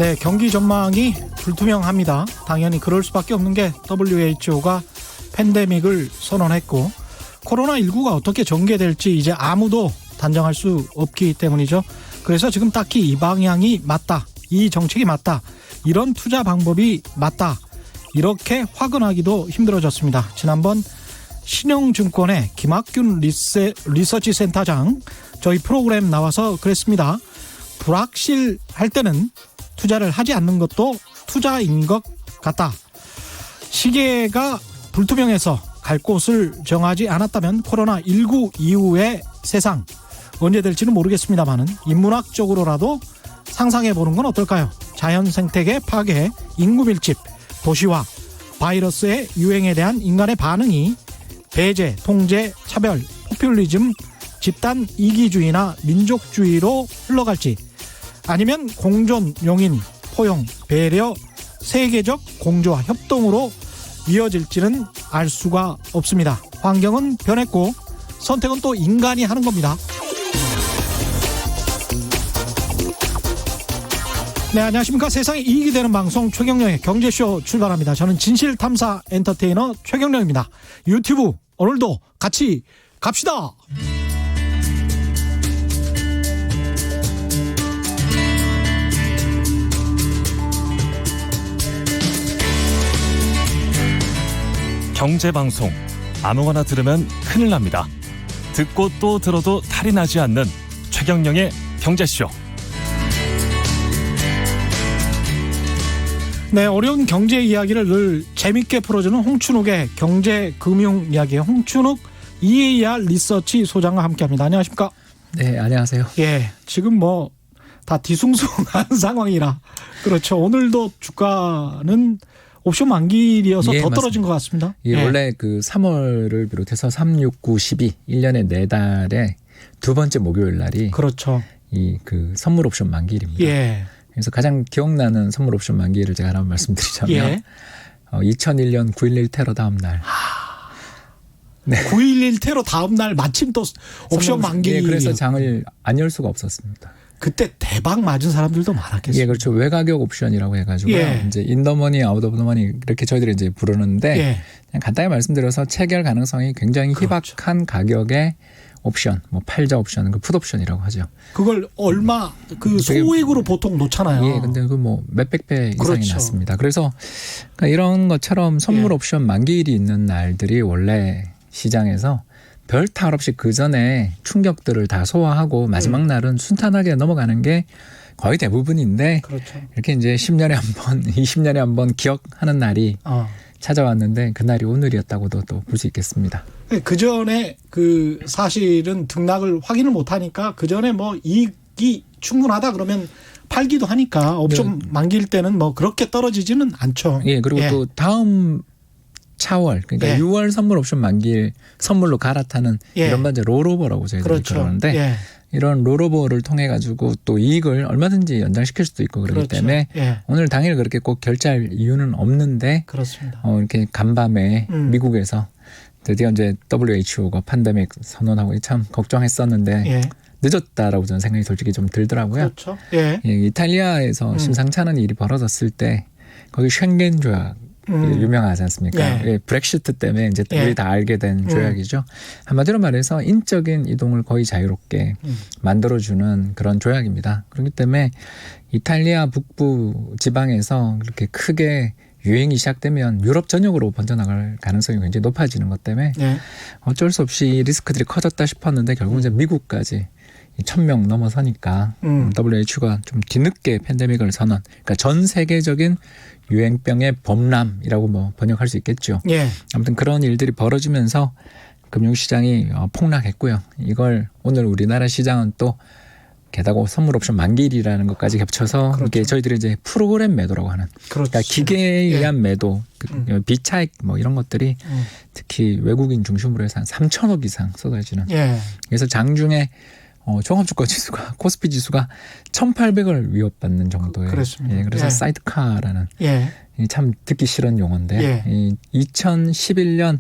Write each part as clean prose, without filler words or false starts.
네, 경기 전망이 불투명합니다. 당연히 그럴 수밖에 없는 게 WHO가 팬데믹을 선언했고 코로나19가 어떻게 전개될지 이제 아무도 단정할 수 없기 때문이죠. 그래서 지금 딱히 이 방향이 맞다, 이 정책이 맞다, 이런 투자 방법이 맞다, 이렇게 화근하기도 힘들어졌습니다. 지난번 신영증권의 김학균 리서치 센터장 저희 프로그램 나와서 그랬습니다. 불확실할 때는 투자를 하지 않는 것도 투자인 것 같다. 시계가 불투명해서 갈 곳을 정하지 않았다면 코로나19 이후의 세상 언제 될지는 모르겠습니다만은 인문학적으로라도 상상해보는 건 어떨까요? 자연 생태계 파괴, 인구 밀집, 도시화, 바이러스의 유행에 대한 인간의 반응이 배제, 통제, 차별, 포퓰리즘, 집단 이기주의나 민족주의로 흘러갈지 아니면 공존, 용인, 포용, 배려, 세계적 공조와 협동으로 이어질지는 알 수가 없습니다. 환경은 변했고 선택은 또 인간이 하는 겁니다. 네, 안녕하십니까. 세상에 이익이 되는 방송 최경영의 경제쇼 출발합니다. 저는 진실탐사 엔터테이너 최경영입니다. 유튜브 오늘도 같이 갑시다. 경제방송 아무거나 들으면 큰일 납니다. 듣고 또 들어도 탈이 나지 않는 최경영의 경제쇼. 네, 어려운 경제 이야기를 늘 재밌게 풀어주는 홍춘욱의 경제금융 이야기의 홍춘욱 EAR 리서치 소장과 함께합니다. 안녕하십니까? 네, 안녕하세요. 예, 지금 뭐 다 뒤숭숭한 상황이라 그렇죠. 오늘도 주가는 옵션 만기일이어서 더 맞습니다. 떨어진 것 같습니다. 예, 원래 그 3월을 비롯해서 3, 6, 9, 12 1년에 4달에 두 번째 목요일 날이 그렇죠. 이 그 선물 옵션 만기일입니다. 예. 그래서 가장 기억나는 선물 옵션 만기일을 제가 하나 말씀드리자면 예. 2001년 9.11 테러 다음 날. 네. 9.11 테러 다음 날 마침 또 옵션 만기. 예, 그래서 장을 안 열 수가 없었습니다. 그때 대박 맞은 사람들도 많았겠어요. 예, 그렇죠. 외가격 옵션이라고 해가지고 예. 이제 인더머니, 아웃오브더머니 이렇게 저희들이 이제 부르는데 예. 그냥 간단히 말씀드려서 체결 가능성이 굉장히 희박한 가격의 옵션, 뭐 팔자 옵션, 그 풋 옵션이라고 하죠. 그걸 얼마 그 소액으로 보통 놓잖아요. 예, 근데 그 뭐 몇백 배 이상이 그렇죠. 났습니다. 그래서 그러니까 이런 것처럼 선물 예. 옵션 만기일이 있는 날들이 원래 시장에서 별 탈 없이 그 전에 충격들을 다 소화하고 마지막 날은 순탄하게 넘어가는 게 거의 대부분인데 그렇죠. 이렇게 이제 10년에 한 번, 20년에 한 번 기억하는 날이 찾아왔는데 그날이 오늘이었다고도 또 볼 수 있겠습니다. 그 전에 그 사실은 등락을 확인을 못 하니까 그 전에 뭐 이익이 충분하다 그러면 팔기도 하니까 옵션 만기일 때는 뭐 그렇게 떨어지지는 않죠. 예, 그리고 또 다음 차월, 그러니까 예. 6월 선물 옵션 만기일 선물로 갈아타는 예. 이런 건 이제 롤오버라고 저희들이 그렇죠. 그러는데 예. 이런 롤오버를 통해 가지고 또 이익을 얼마든지 연장시킬 수도 있고 그렇기 그렇죠. 때문에 예. 오늘 당일 그렇게 꼭 결제할 이유는 없는데 그렇습니다. 이렇게 간밤에 미국에서 드디어 이제 WHO가 팬데믹 선언하고 참 걱정했었는데 예. 늦었다라고 저는 생각이 솔직히 좀 들더라고요. 그렇죠. 예. 예, 이탈리아에서 심상치 않은 일이 벌어졌을 때 거기 쉥겐 조약 유명하지 않습니까? 예. 예, 브렉시트 때문에 이제 예. 우리 다 알게 된 조약이죠. 한마디로 말해서 인적인 이동을 거의 자유롭게 만들어주는 그런 조약입니다. 그렇기 때문에 이탈리아 북부 지방에서 그렇게 크게 유행이 시작되면 유럽 전역으로 번져나갈 가능성이 굉장히 높아지는 것 때문에 예. 어쩔 수 없이 리스크들이 커졌다 싶었는데 결국 이제 미국까지 1,000명 넘어서니까 WHO가 좀 뒤늦게 팬데믹을 선언. 그러니까 전 세계적인 유행병의 범람이라고 뭐 번역할 수 있겠죠. 예. 아무튼 그런 일들이 벌어지면서 금융시장이 폭락했고요. 이걸 오늘 우리나라 시장은 또 게다가 선물 옵션 만기일이라는 것까지 겹쳐서 그렇죠. 이렇게 저희들이 이제 프로그램 매도라고 하는 그렇죠. 그러니까 기계에 의한 매도, 비차익 뭐 이런 것들이 특히 외국인 중심으로 해서 한 3천억 이상 쏟아지는. 예. 그래서 장중에 종합주가 지수가 코스피 지수가 1,800을 위협받는 정도의. 그렇습니다. 예, 그래서 예. 사이드카라는 예. 참 듣기 싫은 용어인데 예. 이 2011년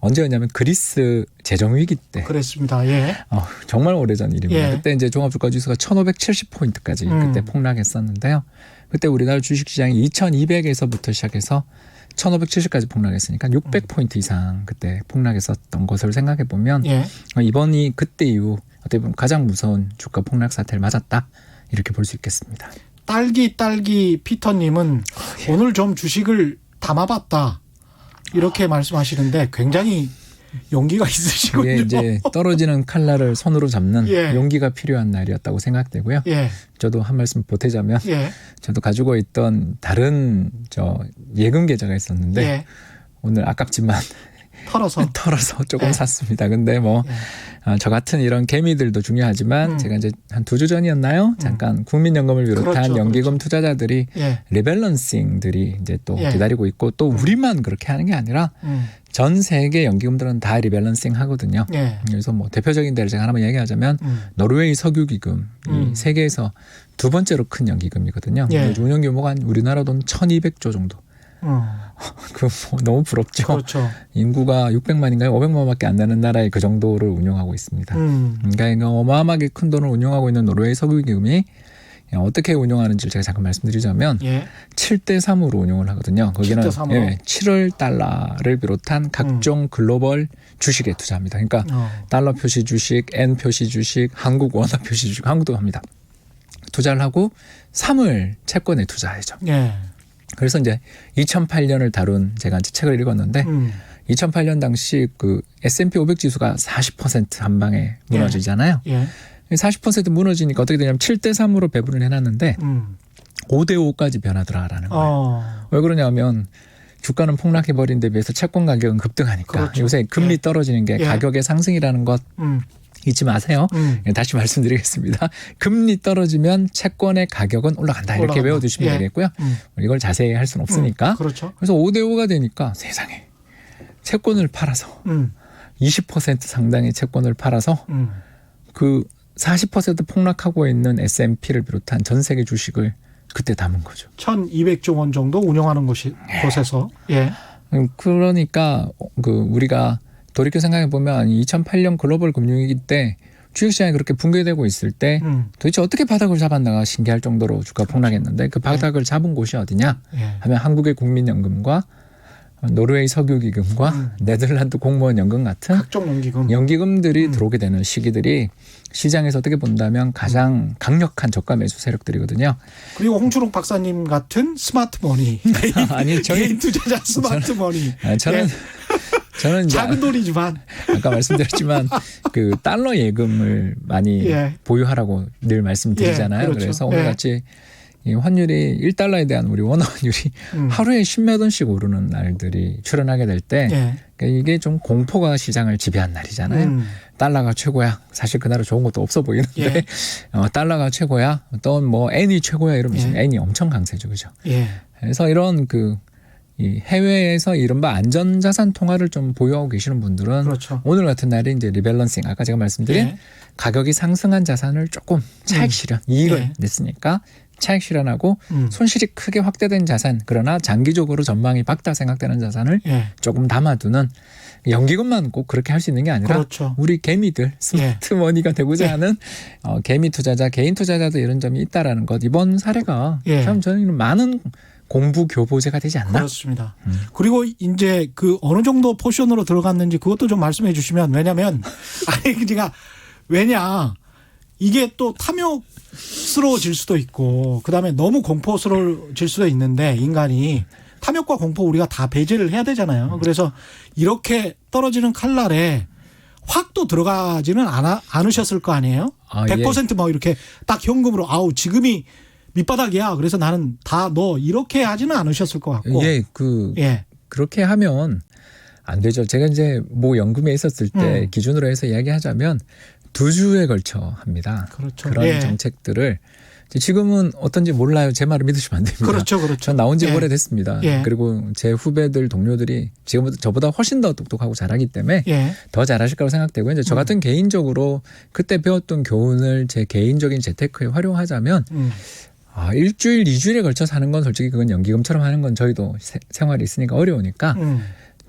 언제였냐면 그리스 재정 위기 때 그랬습니다. 예. 정말 오래전 일입니다. 예. 그때 이제 종합주가지수가 1,570포인트까지 그때 폭락했었는데요. 그때 우리나라 주식시장이 2,200에서부터 시작해서 1,570까지 폭락했으니까 600포인트 이상 그때 폭락했었던 것을 생각해 보면 예. 이번이 그때 이후 어떻게 보면 가장 무서운 주가 폭락 사태를 맞았다 이렇게 볼 수 있겠습니다. 딸기 피터님은 오늘 좀 주식을 담아봤다 이렇게 말씀하시는데 굉장히 용기가 있으시군요. 그게 이제 떨어지는 칼날을 손으로 잡는 예. 용기가 필요한 날이었다고 생각되고요. 예. 저도 한 말씀 보태자면 예. 저도 가지고 있던 다른 예금 계좌가 있었는데 예. 오늘 아깝지만 털어서 조금 예. 샀습니다. 근데 뭐 저 같은 이런 개미들도 중요하지만 제가 이제 한 2주 전이었나요? 잠깐 국민연금을 비롯한 그렇죠, 연기금 투자자들이 예. 리밸런싱들이 이제 또 예. 기다리고 있고 또 우리만 그렇게 하는 게 아니라 전 세계 연기금들은 다 리밸런싱 하거든요. 예. 그래서 뭐 대표적인 데를 제가 하나만 얘기하자면 노르웨이 석유기금 이 세계에서 두 번째로 큰 연기금이거든요. 예. 운영 규모가 한 우리나라 돈 1,200조 정도. 그 너무 부럽죠. 그렇죠. 인구가 600만인가요? 500만밖에 안 되는 나라에 그 정도를 운영하고 있습니다. 그러니까 어마어마하게 큰 돈을 운영하고 있는 노르웨이 석유기금이 어떻게 운영하는지 제가 잠깐 말씀드리자면 예. 7대3으로 운영을 하거든요. 거기는 7대3으로? 예, 7월 달러를 비롯한 각종 글로벌 주식에 투자합니다. 그러니까 달러 표시 주식, 엔 표시 주식, 한국 원화 표시 주식, 한국도 합니다. 투자를 하고 3월 채권에 투자하죠. 예. 그래서 이제 2008년을 다룬 제가 이제 책을 읽었는데 2008년 당시 그 S&P 500 지수가 40% 한 방에 무너지잖아요. 예. 40% 무너지니까 어떻게 되냐면 7대3으로 배분을 해놨는데 5대5까지 변하더라라는 거예요. 왜 그러냐면 주가는 폭락해버린 데 비해서 채권 가격은 급등하니까 그렇죠. 요새 금리 예. 떨어지는 게 예. 가격의 상승이라는 것 잊지 마세요. 다시 말씀드리겠습니다. 금리 떨어지면 채권의 가격은 올라간다. 이렇게 올라간다. 외워두시면 예. 되겠고요. 이걸 자세히 할 수는 없으니까. 그렇죠. 그래서 5대5가 되니까 세상에 채권을 팔아서 20% 상당의 채권을 팔아서 그 40% 폭락하고 있는 S&P를 비롯한 전 세계 주식을 그때 담은 거죠. 1,200조 원 정도 운영하는 곳에서. 예. 그러니까 그 우리가 돌이켜 생각해 보면 2008년 글로벌 금융위기 때 주식시장이 그렇게 붕괴되고 있을 때 도대체 어떻게 바닥을 잡았나가 신기할 정도로 주가 폭락했는데 그 바닥을 잡은 곳이 어디냐 예. 하면 한국의 국민연금과 노르웨이 석유기금과 네덜란드 공무원연금 같은 각종 연기금들이 들어오게 되는 시기들이 시장에서 어떻게 본다면 가장 강력한 저가 매수 세력들이거든요. 그리고 홍춘욱 박사님 같은 스마트머니. 아니 개인 투자자 스마트머니. 저는 이제 작은 돈이지만 아까 말씀드렸지만 그 달러 예금을 많이 예. 보유하라고 늘 말씀드리잖아요. 예, 그렇죠. 그래서 오늘같이 이 환율이 1달러에 대한 우리 원화 환율이 하루에 10몇 원씩 오르는 날들이 출현하게 될 때 예. 그러니까 이게 좀 공포가 시장을 지배한 날이잖아요. 달러가 최고야. 사실 그날은 좋은 것도 없어 보이는데 예. 달러가 최고야. 또 뭐 엔이 최고야 이러면 예. 엔이 엄청 강세죠, 그죠? 예. 그래서 이런 이 해외에서 이른바 안전자산 통화를 좀 보유하고 계시는 분들은 그렇죠. 오늘 같은 날에 이제 리밸런싱 아까 제가 말씀드린 예. 가격이 상승한 자산을 조금 차익 실현 이익을 예. 냈으니까 차익 실현하고 손실이 크게 확대된 자산 그러나 장기적으로 전망이 밝다 생각되는 자산을 예. 조금 담아두는 연기금만 꼭 그렇게 할 수 있는 게 아니라 그렇죠. 우리 개미들 스마트머니가 되고자 하는 개미 투자자 개인 투자자도 이런 점이 있다라는 것 이번 사례가 예. 참 저는 많은 공부 교보제가 되지 않나? 그렇습니다. 그리고 이제 그 어느 정도 포션으로 들어갔는지 그것도 좀 말씀해 주시면 왜냐면 아니 제가 이게 또 탐욕스러워질 수도 있고 그다음에 너무 공포스러워질 수도 있는데 인간이 탐욕과 공포 우리가 다 배제를 해야 되잖아요. 그래서 이렇게 떨어지는 칼날에 확 또 들어가지는 않으셨을 거 아니에요? 100% 뭐 이렇게 딱 현금으로 지금이 밑바닥이야. 그래서 나는 다 너 이렇게 하지는 않으셨을 것 같고. 그렇게 하면 안 되죠. 제가 이제 뭐 연금에 있었을 때 기준으로 해서 이야기하자면 2주에 걸쳐 합니다. 그렇죠. 그런 정책들을 지금은 어떤지 몰라요. 제 말을 믿으시면 안 됩니다. 그렇죠. 전 나온 지 오래됐습니다. 그리고 제 후배들 동료들이 지금보다 저보다 훨씬 더 똑똑하고 잘하기 때문에 더 잘하실 거라고 생각되고 이제 저 같은 개인적으로 그때 배웠던 교훈을 제 개인적인 재테크에 활용하자면 일주일, 2주일에 걸쳐서 하는 건 솔직히 그건 연기금처럼 하는 건 저희도 생활이 있으니까 어려우니까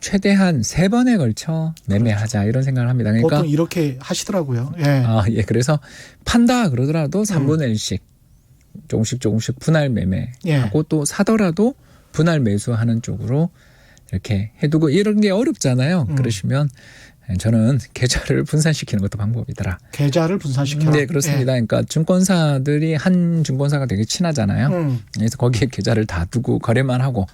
최대한 3번에 걸쳐 매매하자 이런 생각을 합니다. 그러니까 보통 이렇게 하시더라고요. 예. 예. 그래서 판다 그러더라도 3분의 1씩 조금씩 분할 매매하고 예. 또 사더라도 분할 매수하는 쪽으로 이렇게 해두고 이런 게 어렵잖아요. 그러시면 저는 계좌를 분산시키는 것도 방법이더라. 계좌를 분산시켜라. 네, 그렇습니다. 그러니까 증권사들이 한 증권사가 되게 친하잖아요. 예. 그래서 거기에 계좌를 다 두고 거래만 하고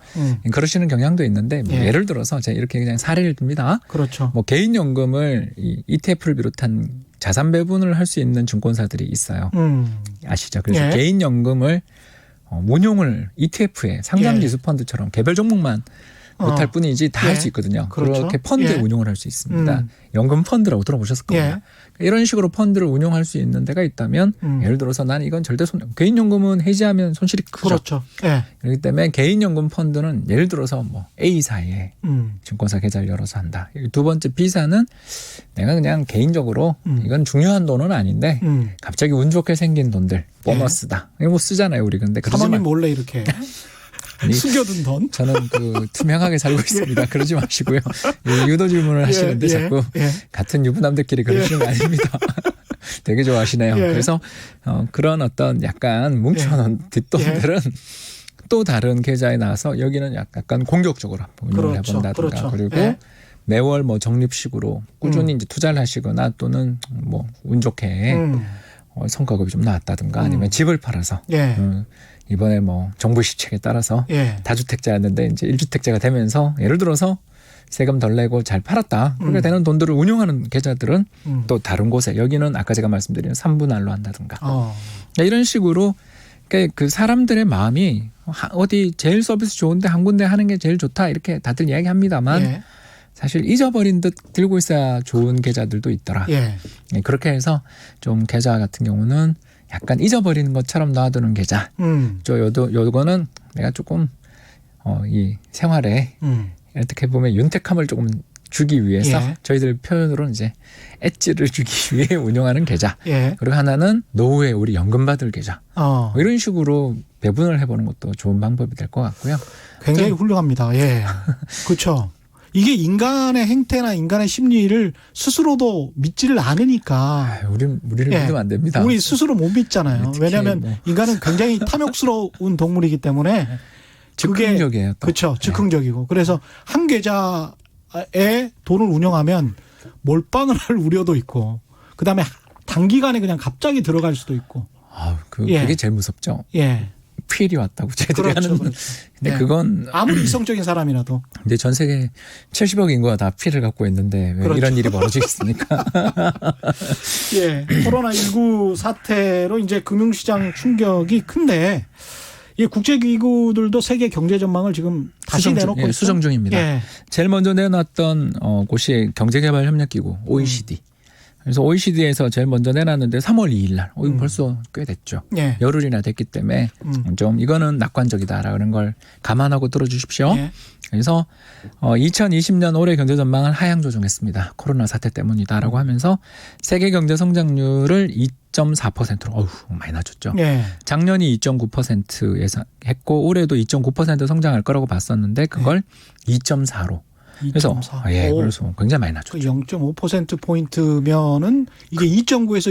그러시는 경향도 있는데 뭐 예. 예를 들어서 제가 이렇게 그냥 사례를 듭니다. 그렇죠. 뭐 개인연금을 이 ETF를 비롯한 자산 배분을 할 수 있는 증권사들이 있어요. 아시죠? 그래서 예. 개인연금을 운용을 ETF에 상장지수 예. 펀드처럼 개별 종목만 못할 뿐이지 다 할 수 예. 있거든요. 그렇죠. 그렇게 펀드에 예. 운용을 할 수 있습니다. 연금 펀드라고 들어보셨을 겁니다. 예. 이런 식으로 펀드를 운용할 수 있는 데가 있다면 예를 들어서 나는 이건 절대 개인연금은 해지하면 손실이 크죠. 그렇죠. 예. 그렇기 때문에 개인연금 펀드는 예를 들어서 뭐 A사에 음. 증권사 계좌를 열어서 한다. 두 번째 B사는 내가 그냥 개인적으로 이건 중요한 돈은 아닌데 갑자기 운 좋게 생긴 돈들 보너스다. 이거 뭐 쓰잖아요 우리. 근데 그러지 사모님 마. 몰래 이렇게 숨겨둔 돈. 저는 그 투명하게 살고 있습니다. 그러지 마시고요. 유도 질문을 하시는데 자꾸 같은 유부남들끼리 그러시는 거 아닙니다. 되게 좋아하시네요. 예. 그래서 그런 어떤 약간 뭉쳐놓은 뒷돈들은 또 다른 계좌에 나와서 여기는 약간 공격적으로 한번 운영을 그렇죠. 해본다든가 그렇죠. 그리고 예. 매월 뭐 적립식으로 꾸준히 이제 투자를 하시거나 또는 뭐 운 좋게 성과급이 좀 나왔다든가 아니면 집을 팔아서 예. 이번에 뭐 정부 시책에 따라서 예. 다주택자였는데 이제 1주택자가 되면서 예를 들어서 세금 덜 내고 잘 팔았다. 그렇게 되는 돈들을 운용하는 계좌들은 또 다른 곳에 여기는 아까 제가 말씀드린 3분할로 한다든가 이런 식으로 그 사람들의 마음이 어디 제일 서비스 좋은데 한 군데 하는 게 제일 좋다 이렇게 다들 이야기합니다만 예. 사실 잊어버린 듯 들고 있어야 좋은 계좌들도 있더라. 예. 그렇게 해서 좀 계좌 같은 경우는 약간 잊어버리는 것처럼 놔두는 계좌. 요거는 내가 조금 이 생활에 어떻게 보면 윤택함을 조금 주기 위해서 예. 저희들 표현으로는 이제 엣지를 주기 위해 운영하는 계좌. 예. 그리고 하나는 노후에 우리 연금 받을 계좌. 뭐 이런 식으로 배분을 해보는 것도 좋은 방법이 될 것 같고요. 굉장히 훌륭합니다. 예. 그렇죠. 이게 인간의 행태나 인간의 심리를 스스로도 믿지를 않으니까 우리를 믿으면 안 됩니다. 우리 스스로 못 믿잖아요. 특히 왜냐하면 뭐. 인간은 굉장히 탐욕스러운 동물이기 때문에 즉흥적이에요. 또. 그렇죠. 즉흥적이고. 그래서 한 계좌에 돈을 운영하면 몰빵을 할 우려도 있고 그다음에 단기간에 그냥 갑자기 들어갈 수도 있고. 그게 제일 무섭죠. 예. 피일이 왔다고 저희들이 그렇죠, 하는. 그렇죠. 근데 예. 그건 아무리 이성적인 사람이라도. 이제 전 세계 70억 인구가 다 피를 갖고 있는데 왜 그렇죠. 이런 일이 벌어지겠습니까? 예. 코로나19 사태로 이제 금융시장 충격이 큰데 이 국제기구들도 세계 경제 전망을 지금 다시 내놓고 있어요. 수정 중입니다. 예. 제일 먼저 내놨던 곳이 경제개발협력기구 OECD. 그래서 OECD에서 제일 먼저 내놨는데 3월 2일 날. 이거 벌써 꽤 됐죠. 예. 열흘이나 됐기 때문에 좀 이거는 낙관적이다라는 걸 감안하고 들어주십시오. 예. 그래서 2020년 올해 경제 전망을 하향 조정했습니다. 코로나 사태 때문이다라고 하면서 세계 경제 성장률을 2.4%로 많이 낮췄죠. 예. 작년이 2.9% 예상했고 올해도 2.9% 성장할 거라고 봤었는데 그걸 2.4로. 그래서 2.4. 그래서 굉장히 많이 낮췄죠. 0.5% 포인트면은 이게 2.9에서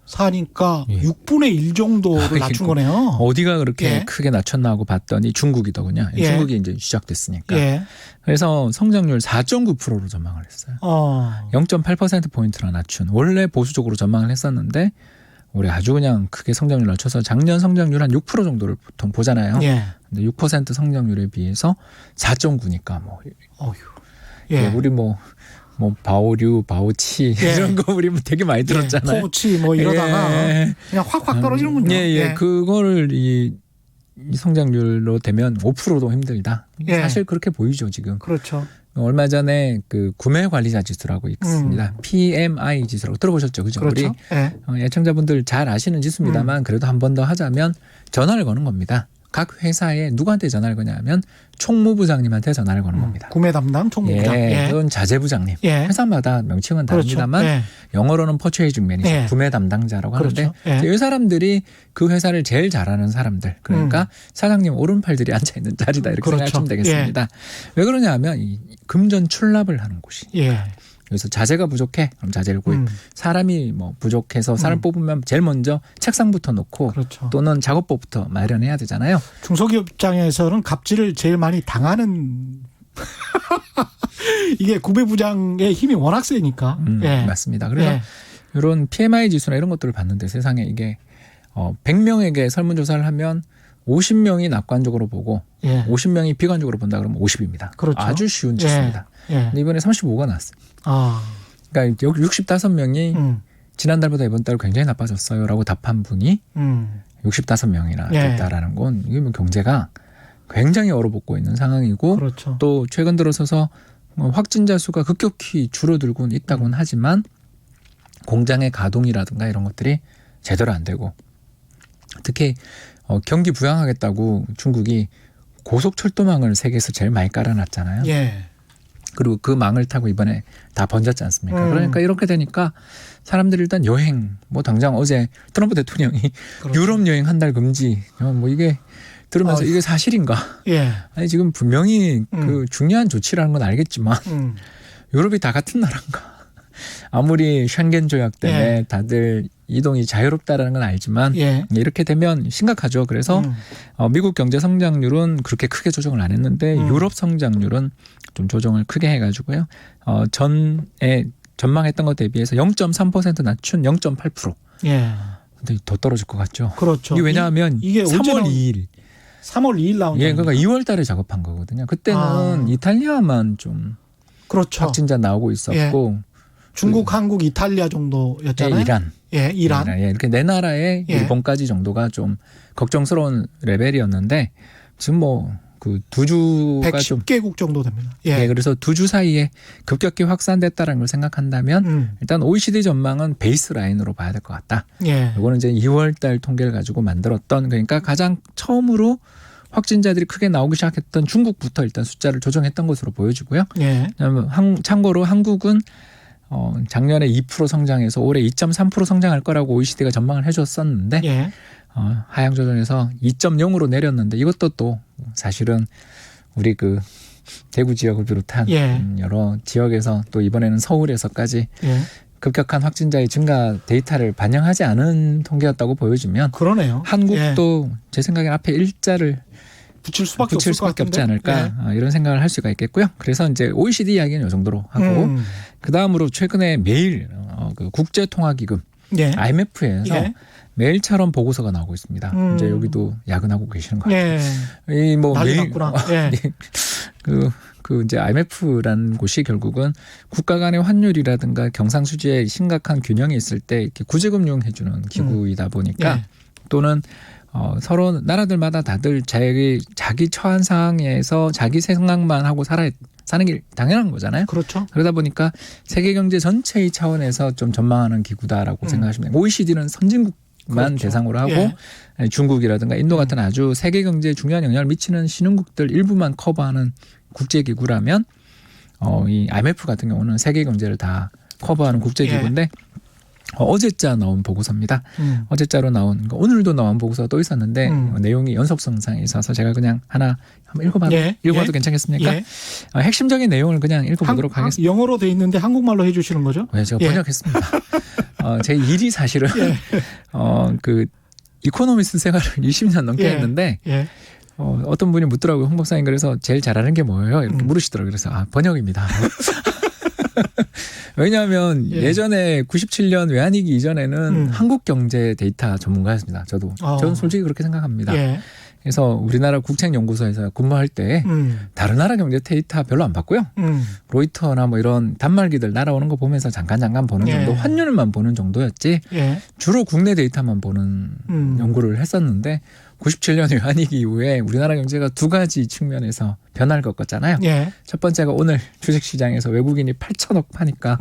2.4니까 6분의 1 정도를 낮춘 거네요. 어디가 그렇게 예. 크게 낮췄나 하고 봤더니 중국이더군요. 예. 중국이 이제 시작됐으니까. 예. 그래서 성장률 4.9%로 전망을 했어요. 0.8% 포인트나 낮춘. 원래 보수적으로 전망을 했었는데 올해 아주 그냥 크게 성장률 낮춰서 작년 성장률 한 6% 정도를 보통 보잖아요. 예. 근데 6% 성장률에 비해서 4.9니까 뭐 예. 우리 뭐 바오류, 바오치 예. 이런 거 우리 되게 많이 들었잖아요. 코치 뭐 이러다가 예. 그냥 확 떨어지는군요. 예. 그거를 이 성장률로 되면 5%도 힘들다. 예. 사실 그렇게 보이죠 지금. 그렇죠. 얼마 전에 그 구매 관리자 지수라고 있습니다. PMI 지수라고 들어보셨죠, 그죠? 그렇죠. 우리 예. 애청자분들 잘 아시는 지수입니다만 그래도 한 번 더 하자면 전화를 거는 겁니다. 각 회사에 누구한테 전화를 거냐면 총무부장님한테 전화를 거는 겁니다. 구매 담당 총무부장. 예, 또는 자재부장님. 예. 회사마다 명칭은 그렇죠. 다릅니다만 예. 영어로는 퍼체이징 매니저, 예. 구매 담당자라고 하는데 그렇죠. 예. 이 사람들이 그 회사를 제일 잘하는 사람들, 그러니까 사장님 오른팔들이 앉아있는 자리다 이렇게 그렇죠. 생각하시면 되겠습니다. 왜 그러냐 하면 이 금전 출납을 하는 곳이. 예. 그래서 자재가 부족해, 그럼 자재를 구해. 사람이 뭐 부족해서 사람 뽑으면 제일 먼저 책상부터 놓고 그렇죠. 또는 작업법부터 마련해야 되잖아요. 중소기업 입장에서는 갑질을 제일 많이 당하는 이게 구매부장의 힘이 워낙 세니까. 예. 맞습니다. 그래서 예. 이런 PMI 지수나 이런 것들을 봤는데 세상에 이게 100명에게 설문조사를 하면 50명이 낙관적으로 보고 예. 50명이 비관적으로 본다 그러면 50입니다. 그렇죠. 아주 쉬운 지수입니다. 예. 근데 이번에 35가 나왔어요. 아. 그러니까 65명이 지난달보다 이번 달 굉장히 나빠졌어요라고 답한 분이 65명이나 예. 됐다라는 건 이게 뭐 경제가 굉장히 얼어붙고 있는 상황이고 그렇죠. 또 최근 들어서서 확진자 수가 급격히 줄어들고는 있다고는 하지만 공장의 가동이라든가 이런 것들이 제대로 안 되고 특히 경기 부양하겠다고 중국이 고속철도망을 세계에서 제일 많이 깔아놨잖아요. 예. 그리고 그 망을 타고 이번에 다 번졌지 않습니까? 그러니까 이렇게 되니까 사람들이 일단 여행, 뭐 당장 어제 트럼프 대통령이 그렇죠. 유럽 여행 한 달 금지, 뭐 이게 들으면서 이게 사실인가? 예. 아니 지금 분명히 그 중요한 조치라는 건 알겠지만 유럽이 다 같은 나라인가? 아무리 쉔겐 조약 때문에 예. 다들 이동이 자유롭다라는 건 알지만 예. 이렇게 되면 심각하죠. 그래서 미국 경제 성장률은 그렇게 크게 조정을 안 했는데 유럽 성장률은 좀 조정을 크게 해가지고요. 전에 전망했던 것 대비해서 0.3% 낮춘 0.8%. 예. 근데 더 떨어질 것 같죠. 그렇죠. 이게 왜냐하면 이게 3월 언제 2일. 3월 2일 나온. 예, 그러니까 2월 달에 작업한 거거든요. 그때는 이탈리아만 좀 그렇죠. 확진자 나오고 있었고 중국, 한국, 이탈리아 정도였잖아요. 이란. 예, 이란. 예, 이렇게 네 나라에 예. 일본까지 정도가 좀 걱정스러운 레벨이었는데 지금 뭐 그 두 주가 좀 110개국 정도 됩니다. 예. 예, 그래서 두 주 사이에 급격히 확산됐다라는 걸 생각한다면 일단 OECD 전망은 베이스 라인으로 봐야 될 것 같다. 예. 이거는 이제 2월 달 통계를 가지고 만들었던 그러니까 가장 처음으로 확진자들이 크게 나오기 시작했던 중국부터 일단 숫자를 조정했던 것으로 보여지고요. 예. 참고로 한국은 작년에 2% 성장해서 올해 2.3% 성장할 거라고 OECD가 전망을 해줬었는데 예. 하향 조정해서 2.0으로 내렸는데 이것도 또 사실은 우리 그 대구 지역을 비롯한 예. 여러 지역에서 또 이번에는 서울에서까지 예. 급격한 확진자의 증가 데이터를 반영하지 않은 통계였다고 보여지면 그러네요. 한국도 제 생각엔 앞에 일자를 붙일 수밖에 붙일 없을 것 수밖에 없지 같은데. 않을까 이런 생각을 할 수가 있겠고요. 그래서 이제 OECD 이야기는 이 정도로 하고 그 다음으로 최근에 매일 그 국제통화기금 예. IMF에서 예. 매일처럼 보고서가 나오고 있습니다. 이제 여기도 야근하고 계시는 것 같아요. 예. 이뭐 난리 매일 났구나. 예. 그 이제 IMF라는 곳이 결국은 국가 간의 환율이라든가 경상수지에 심각한 균형이 있을 때 이렇게 구제금융 해주는 기구이다 보니까 예. 또는 서로 나라들마다 다들 자기 처한 상황에서 자기 생각만 하고 사는 게 당연한 거잖아요. 그렇죠. 그러다 보니까 세계 경제 전체의 차원에서 좀 전망하는 기구다라고 생각하시면 돼요. OECD는 선진국만 그렇죠. 대상으로 하고 예. 중국이라든가 인도 같은 아주 세계 경제에 중요한 영향을 미치는 신흥국들 일부만 커버하는 국제기구라면 이 IMF 같은 경우는 세계 경제를 다 커버하는 국제기구인데 어제자 나온 보고서입니다. 어제자로 나온 오늘도 나온 보고서가 또 있었는데 내용이 연속성상에 있어서 제가 그냥 하나 한번 읽어봐도 예. 괜찮겠습니까? 예. 핵심적인 내용을 그냥 읽어보도록 하겠습니다. 영어로 돼 있는데 한국말로 해주시는 거죠? 네, 제가 예. 번역했습니다. 제 일이 사실은 그 이코노미스트 생활을 20년 넘게 예. 했는데 예. 어떤 분이 묻더라고요. 홍 박사님 그래서 제일 잘하는 게 뭐예요? 이렇게 물으시더라고요. 그래서 번역입니다. 왜냐하면 예전에 97년 외환위기 이전에는 한국 경제 데이터 전문가였습니다. 저는 솔직히 그렇게 생각합니다. 예. 그래서 우리나라 국책연구소에서 근무할 때 다른 나라 경제 데이터 별로 안 봤고요. 로이터나 뭐 이런 단말기들 날아오는 거 보면서 잠깐 보는 정도, 환율만 보는 정도였지 주로 국내 데이터만 보는 연구를 했었는데 97년 외환위기 이후에 우리나라 경제가 두 가지 측면에서 변화를 겪었잖아요. 첫 번째가 오늘 주식시장에서 외국인이 8천억 파니까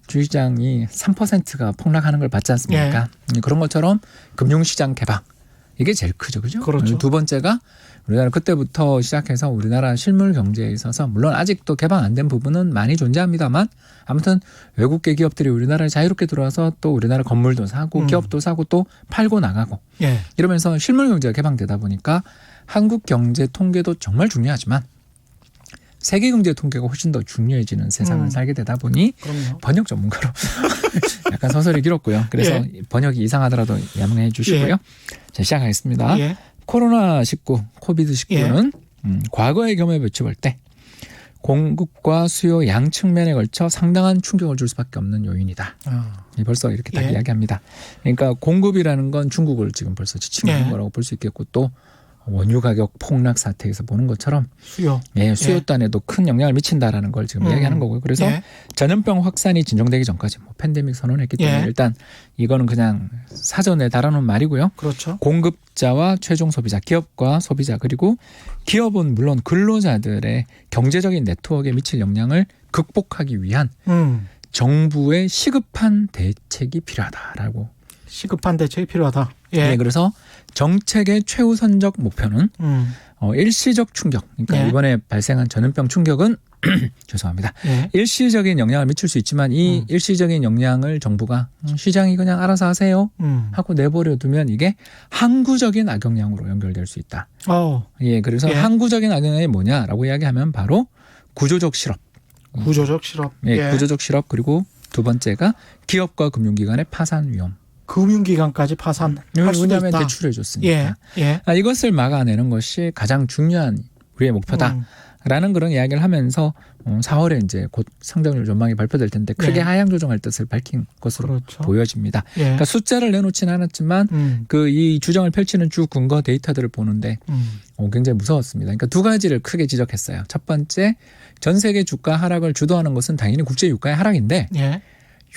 주식시장이 3%가 폭락하는 걸 봤지 않습니까? 그런 것처럼 금융시장 개방 이게 제일 크죠, 그죠? 그렇죠. 두 번째가 우리나라 그때부터 시작해서 우리나라 실물 경제에 있어서 물론 아직도 개방 안 된 부분은 많이 존재합니다만 아무튼 외국계 기업들이 우리나라에 자유롭게 들어와서 또 우리나라 건물도 사고 기업도 사고 또 팔고 나가고 예. 이러면서 실물 경제가 개방되다 보니까 한국 경제 통계도 정말 중요하지만 세계 경제 통계가 훨씬 더 중요해지는 세상을 살게 되다 보니 그럼요. 번역 전문가로 약간 서설이 길었고요. 그래서 예. 번역이 이상하더라도 양해해 주시고요. 예. 자, 시작하겠습니다. 예. 코로나19, 코비드19는 과거의 경험에 비춰볼 때 공급과 수요 양 측면에 걸쳐 상당한 충격을 줄 수밖에 없는 요인이다. 벌써 이렇게 딱 예. 이야기합니다. 그러니까 공급이라는 건 중국을 지금 벌써 지치고 있는 예. 거라고 볼 수 있겠고 또 원유 가격 폭락 사태에서 보는 것처럼 수요. 예, 수요단에도 큰 영향을 미친다라는 걸 지금 이야기하는 거고요. 그래서 예. 전염병 전염병 확산이 진정되기 전까지 뭐 팬데믹 선언했기 때문에 예. 일단 이거는 그냥 사전에 달아놓은 말이고요. 그렇죠. 공급자와 최종 소비자, 기업과 소비자 그리고 기업은 물론 근로자들의 경제적인 네트워크에 미칠 영향을 극복하기 위한 정부의 시급한 대책이 필요하다라고. 시급한 대책이 필요하다. 예. 네, 그래서 정책의 최우선적 목표는 일시적 충격. 그러니까 예. 이번에 발생한 전염병 충격은 죄송합니다. 예. 일시적인 영향을 미칠 수 있지만 이 일시적인 영향을 정부가 시장이 그냥 알아서 하세요 하고 내버려 두면 이게 항구적인 악영향으로 연결될 수 있다. 예, 그래서 예. 항구적인 악영향이 뭐냐라고 이야기하면 바로 구조적 실업. 구조적 실업. 예, 예. 구조적 실업 그리고 두 번째가 기업과 금융기관의 파산 위험. 금융기관까지 파산할 수도 왜냐하면 있다. 대출해 줬으니까. 예. 이것을 막아내는 것이 가장 중요한 우리의 목표다라는 그런 이야기를 하면서 4월에 이제 곧 성장률 전망이 발표될 텐데 크게 예. 하향 조정할 뜻을 밝힌 것으로 그렇죠. 보여집니다. 예. 그러니까 숫자를 내놓지는 않았지만 그 이 주장을 펼치는 주 근거 데이터들을 보는데 굉장히 무서웠습니다. 그러니까 두 가지를 크게 지적했어요. 첫 번째, 전 세계 주가 하락을 주도하는 것은 당연히 국제 유가의 하락인데 예.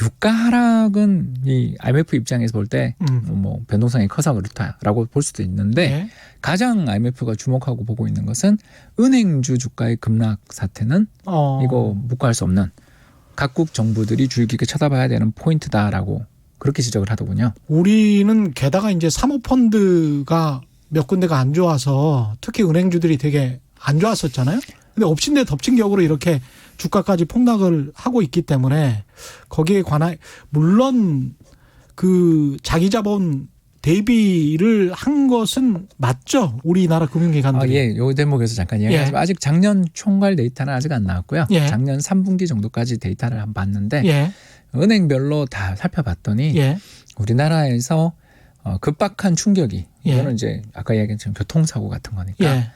유가 하락은 이 IMF 입장에서 볼 때 뭐 변동성이 커서 그렇다라고 볼 수도 있는데 예. 가장 IMF가 주목하고 보고 있는 것은 은행주 주가의 급락 사태는 이거 묵과할 수 없는 각국 정부들이 주의 깊게 쳐다봐야 되는 포인트다라고 그렇게 지적을 하더군요. 우리는 게다가 이제 사모펀드가 몇 군데가 안 좋아서 특히 은행주들이 되게 안 좋았었잖아요. 근데 엎친 데 덮친 격으로 이렇게 주가까지 폭락을 하고 있기 때문에 거기에 관한 물론 그 자기 자본 대비를 한 것은 맞죠. 우리나라 금융기관들이. 예, 요 대목에서 잠깐 이야기하지만 아직 작년 총괄 데이터는 아직 안 나왔고요. 예. 작년 3분기 정도까지 데이터를 한번 봤는데 예. 은행별로 다 살펴봤더니 예. 우리나라에서 급박한 충격이 예. 이거는 이제 아까 이야기한 것처럼 교통사고 같은 거니까 예.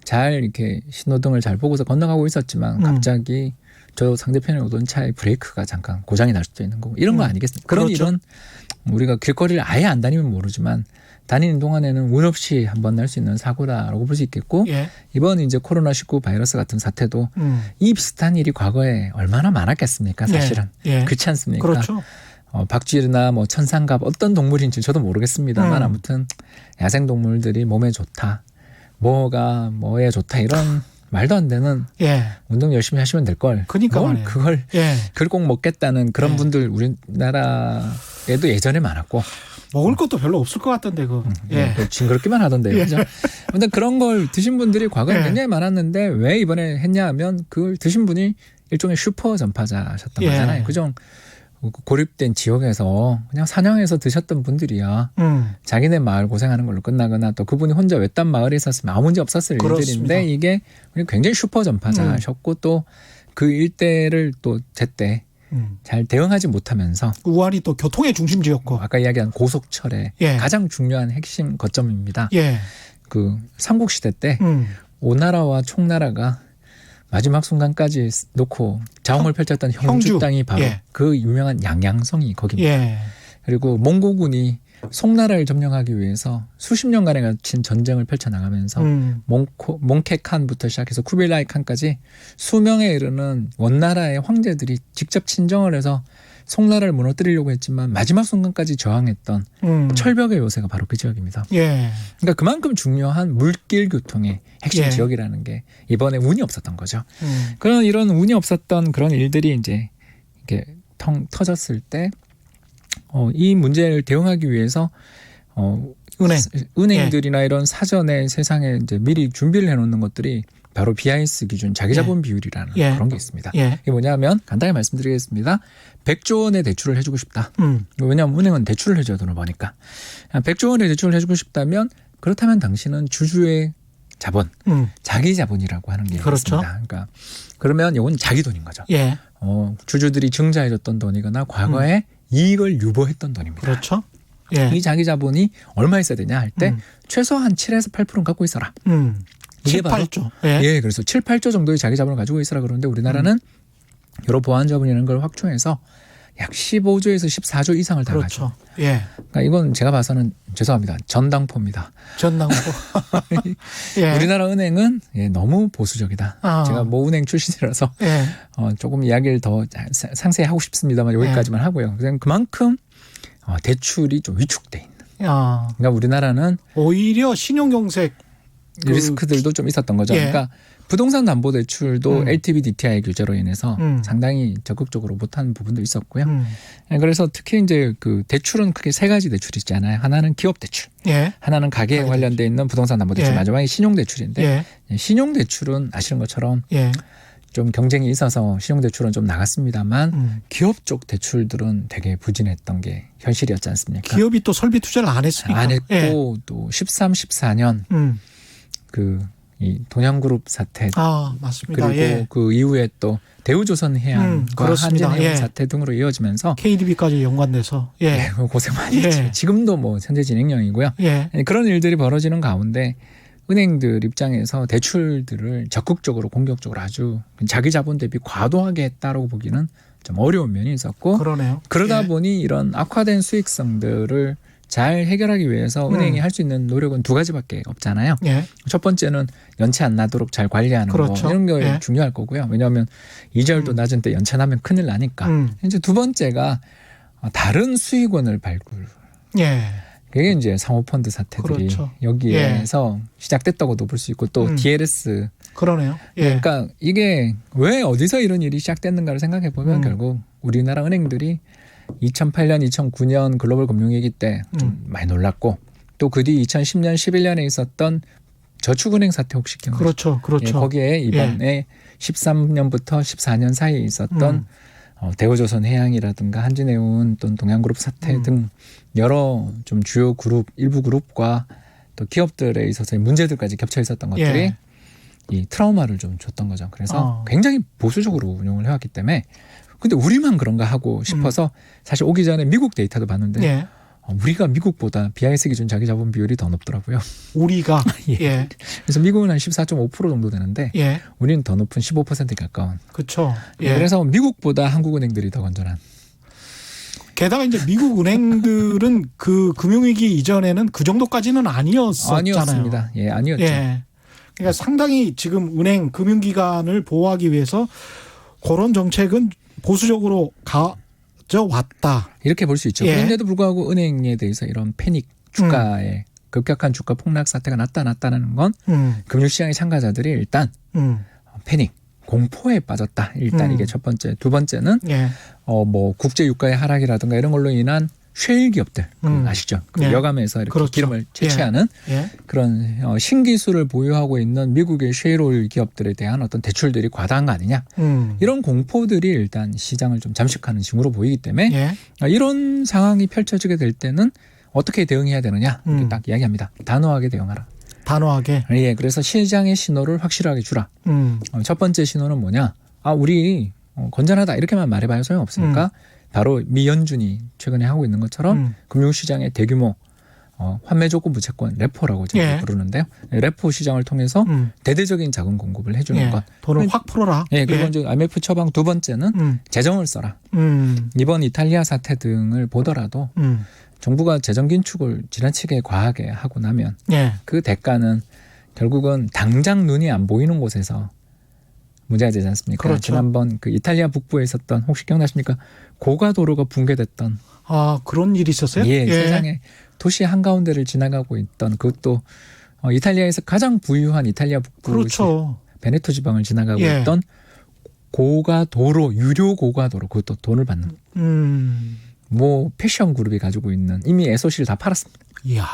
잘 이렇게 신호등을 잘 보고서 건너가고 있었지만 갑자기 저 상대편에 오던 차의 브레이크가 잠깐 고장이 날 수도 있는 거고 이런 거 아니겠습니까? 그런 그렇죠. 일은 우리가 길거리를 아예 안 다니면 모르지만 다니는 동안에는 운 없이 한번 날 수 있는 사고다라고 볼 수 있겠고 예. 이번 이제 코로나19 바이러스 같은 사태도 이 비슷한 일이 과거에 얼마나 많았겠습니까? 사실은 예. 그렇지 않습니까? 그렇죠. 박쥐나 뭐 천상갑 어떤 동물인지 저도 모르겠습니다만 아무튼 야생 동물들이 몸에 좋다. 뭐가 뭐에 좋다 이런 말도 안 되는 예. 운동 열심히 하시면 될 걸. 그러니까 말이에요. 그걸 예. 꼭 먹겠다는 그런 예. 분들 우리나라에도 예전에 많았고 먹을 것도 별로 없을 것 같던데 그. 예. 또 징그럽기만 하던데요. 그죠? 근데 그런 걸 드신 분들이 과거에 예. 굉장히 많았는데 왜 이번에 했냐 하면 그걸 드신 분이 일종의 슈퍼 전파자셨던 예. 거잖아요. 그죠? 고립된 지역에서 그냥 사냥해서 드셨던 분들이야. 자기네 마을 고생하는 걸로 끝나거나 또 그분이 혼자 외딴 마을에 있었으면 아무 문제 없었을 그렇습니다. 일들인데 이게 굉장히 슈퍼 전파자셨고 또 그 일대를 또 제때 잘 대응하지 못하면서 우한이 또 교통의 중심지였고. 아까 이야기한 고속철의 예. 가장 중요한 핵심 거점입니다. 예. 그 삼국시대 때 오나라와 총나라가 마지막 순간까지 놓고 자웅을 펼쳤던 형주 땅이 바로 예. 그 유명한 양양성이 거기입니다. 예. 그리고 몽고군이 송나라를 점령하기 위해서 수십 년간에 걸친 전쟁을 펼쳐나가면서 몽케 칸부터 시작해서 쿠빌라이 칸까지 수명에 이르는 원나라의 황제들이 직접 친정을 해서 송나라를 무너뜨리려고 했지만 마지막 순간까지 저항했던 철벽의 요새가 바로 그 지역입니다. 예. 그러니까 그만큼 중요한 물길 교통의 핵심 예. 지역이라는 게 이번에 운이 없었던 거죠. 그런 이런 운이 없었던 그런 일들이 이제 이렇게 터졌을 때 이 문제를 대응하기 위해서 은행들이나 이런 사전에 세상에 이제 미리 준비를 해놓는 것들이 바로 BIS 기준 자기자본 비율이라는 그런 게 있습니다. 이게 뭐냐면 간단히 말씀드리겠습니다. 100조 원의 대출을 해주고 싶다. 왜냐하면 은행은 대출을 해줘야 돈을 버니까. 100조 원의 대출을 해주고 싶다면 그렇다면 당신은 주주의 자본, 자기 자본이라고 하는 게 그렇죠. 있습니다. 그러니까 그러면 이건 자기 돈인 거죠. 주주들이 증자해줬던 돈이거나 과거에 이익을 유보했던 돈입니다. 그렇죠. 이 자기 자본이 얼마 있어야 되냐 할 때 최소한 7에서 8%는 갖고 있어라. 이게 7, 8조. 예, 그래서 7, 8조 정도의 자기 자본을 가지고 있어라 그러는데 우리나라는 여러 보완 자본이라는 걸 확충해서 약 15조에서 14조 이상을 다 그렇죠. 가지고. 그러니까 이건 제가 봐서는 죄송합니다. 전당포입니다. 전당포. 우리나라 은행은 너무 보수적이다. 제가 모 은행 출신이라서 조금 이야기를 더 상세히 하고 싶습니다만 여기까지만 하고요. 그만큼 대출이 좀 위축돼 있는. 그러니까 우리나라는 오히려 신용경색 리스크들도 좀 있었던 거죠. 그러니까 부동산 담보 대출도 LTV DTI 규제로 인해서 상당히 적극적으로 못한 부분도 있었고요. 그래서 특히 이제 그 대출은 크게 세 가지 대출이 있잖아요. 하나는 기업 대출, 하나는 가게에 관련돼 있는 부동산 담보 대출, 마지막에 신용 대출인데 신용 대출은 아시는 것처럼 좀 경쟁이 있어서 신용 대출은 좀 나갔습니다만 기업 쪽 대출들은 되게 부진했던 게 현실이었지 않습니까? 기업이 또 설비 투자를 안 했으니까. 안 했고 또 13, 14년 이 동양그룹 사태 맞습니다. 그리고 그 이후에 또 대우조선해양과 한진해양 사태 등으로 이어지면서 KDB까지 연관돼서 고생 많이 했죠. 지금도 뭐 현재 진행형이고요. 그런 일들이 벌어지는 가운데 은행들 입장에서 대출들을 적극적으로 공격적으로 아주 자기 자본 대비 과도하게 했다라고 보기는 좀 어려운 면이 있었고 그러네요. 그러다 보니 이런 악화된 수익성들을 잘 해결하기 위해서 은행이 할 수 있는 노력은 두 가지밖에 없잖아요. 첫 번째는 연체 안 나도록 잘 관리하는 거 이런 게 중요할 거고요. 왜냐하면 이자율도 낮은 때 연체 나면 큰일 나니까. 이제 두 번째가 다른 수익원을 발굴. 그게 이제 사모펀드 사태들이 여기에서 시작됐다고도 볼 수 있고 또 DLS. 그러네요. 그러니까 이게 왜 어디서 이런 일이 시작됐는가를 생각해 보면 결국 우리나라 은행들이 2008년, 2009년 글로벌 금융위기 때 좀 많이 놀랐고 또 그 뒤 2010년, 11년에 있었던 저축은행 사태 혹시 기억나시죠? 그렇죠. 거기에 이번에 13년부터 14년 사이에 있었던 대우조선해양이라든가 한진해운 또는 동양그룹 사태 등 여러 좀 주요 그룹, 일부 그룹과 또 기업들에 있어서의 문제들까지 겹쳐 있었던 것들이 이 트라우마를 좀 줬던 거죠. 그래서 굉장히 보수적으로 운용을 해왔기 때문에 근데 우리만 그런가 하고 싶어서 사실 오기 전에 미국 데이터도 봤는데 우리가 미국보다 BIS 기준 자기 자본 비율이 더 높더라고요. 우리가 그래서 미국은 한 14.5% 정도 되는데 우리는 더 높은 15%에 가까운. 그렇죠. 그래서 미국보다 한국 은행들이 더 건전한. 게다가 이제 미국 은행들은 그 금융위기 이전에는 그 정도까지는 아니었었잖아요. 아니었습니다. 아니었죠. 그러니까 상당히 지금 은행 금융기관을 보호하기 위해서 그런 정책은 보수적으로 가져왔다. 이렇게 볼 수 있죠. 그런데도 불구하고 은행에 대해서 이런 패닉 주가에 급격한 주가 폭락 사태가 나타났다는 건 금융시장의 참가자들이 일단 패닉, 공포에 빠졌다. 일단 이게 첫 번째. 두 번째는 뭐 국제 유가의 하락이라든가 이런 걸로 인한 쉐일 기업들 아시죠? 여감에서 이렇게 기름을 채취하는 그런 신기술을 보유하고 있는 미국의 쉐일 오일 기업들에 대한 어떤 대출들이 과다한 거 아니냐? 이런 공포들이 일단 시장을 좀 잠식하는 징후로 보이기 때문에 이런 상황이 펼쳐지게 될 때는 어떻게 대응해야 되느냐? 이렇게 딱 이야기합니다. 단호하게 대응하라. 단호하게. 그래서 시장의 신호를 확실하게 주라. 첫 번째 신호는 뭐냐? 우리 건전하다 이렇게만 말해봐야 소용없으니까 바로 미 연준이 최근에 하고 있는 것처럼 금융시장의 대규모 환매 조건 부채권 레포라고 저희가 부르는데요. 레포 시장을 통해서 대대적인 자금 공급을 해주는 것. 돈을 확 풀어라. 그리고 이제 IMF 처방 두 번째는 재정을 써라. 이번 이탈리아 사태 등을 보더라도 정부가 재정 긴축을 지나치게 과하게 하고 나면 그 대가는 결국은 당장 눈이 안 보이는 곳에서 문제가 되지 않습니까? 그렇죠. 지난번 그 이탈리아 북부에 있었던 혹시 기억나십니까? 고가도로가 붕괴됐던. 그런 일이 있었어요? 세상에 도시 한가운데를 지나가고 있던 그것도 이탈리아에서 가장 부유한 이탈리아 북부 베네토 지방을 지나가고 있던 고가도로, 유료 고가도로 그것도 돈을 받는. 뭐 패션 그룹이 가지고 있는 이미 SOC를 다 팔았습니다. 이야.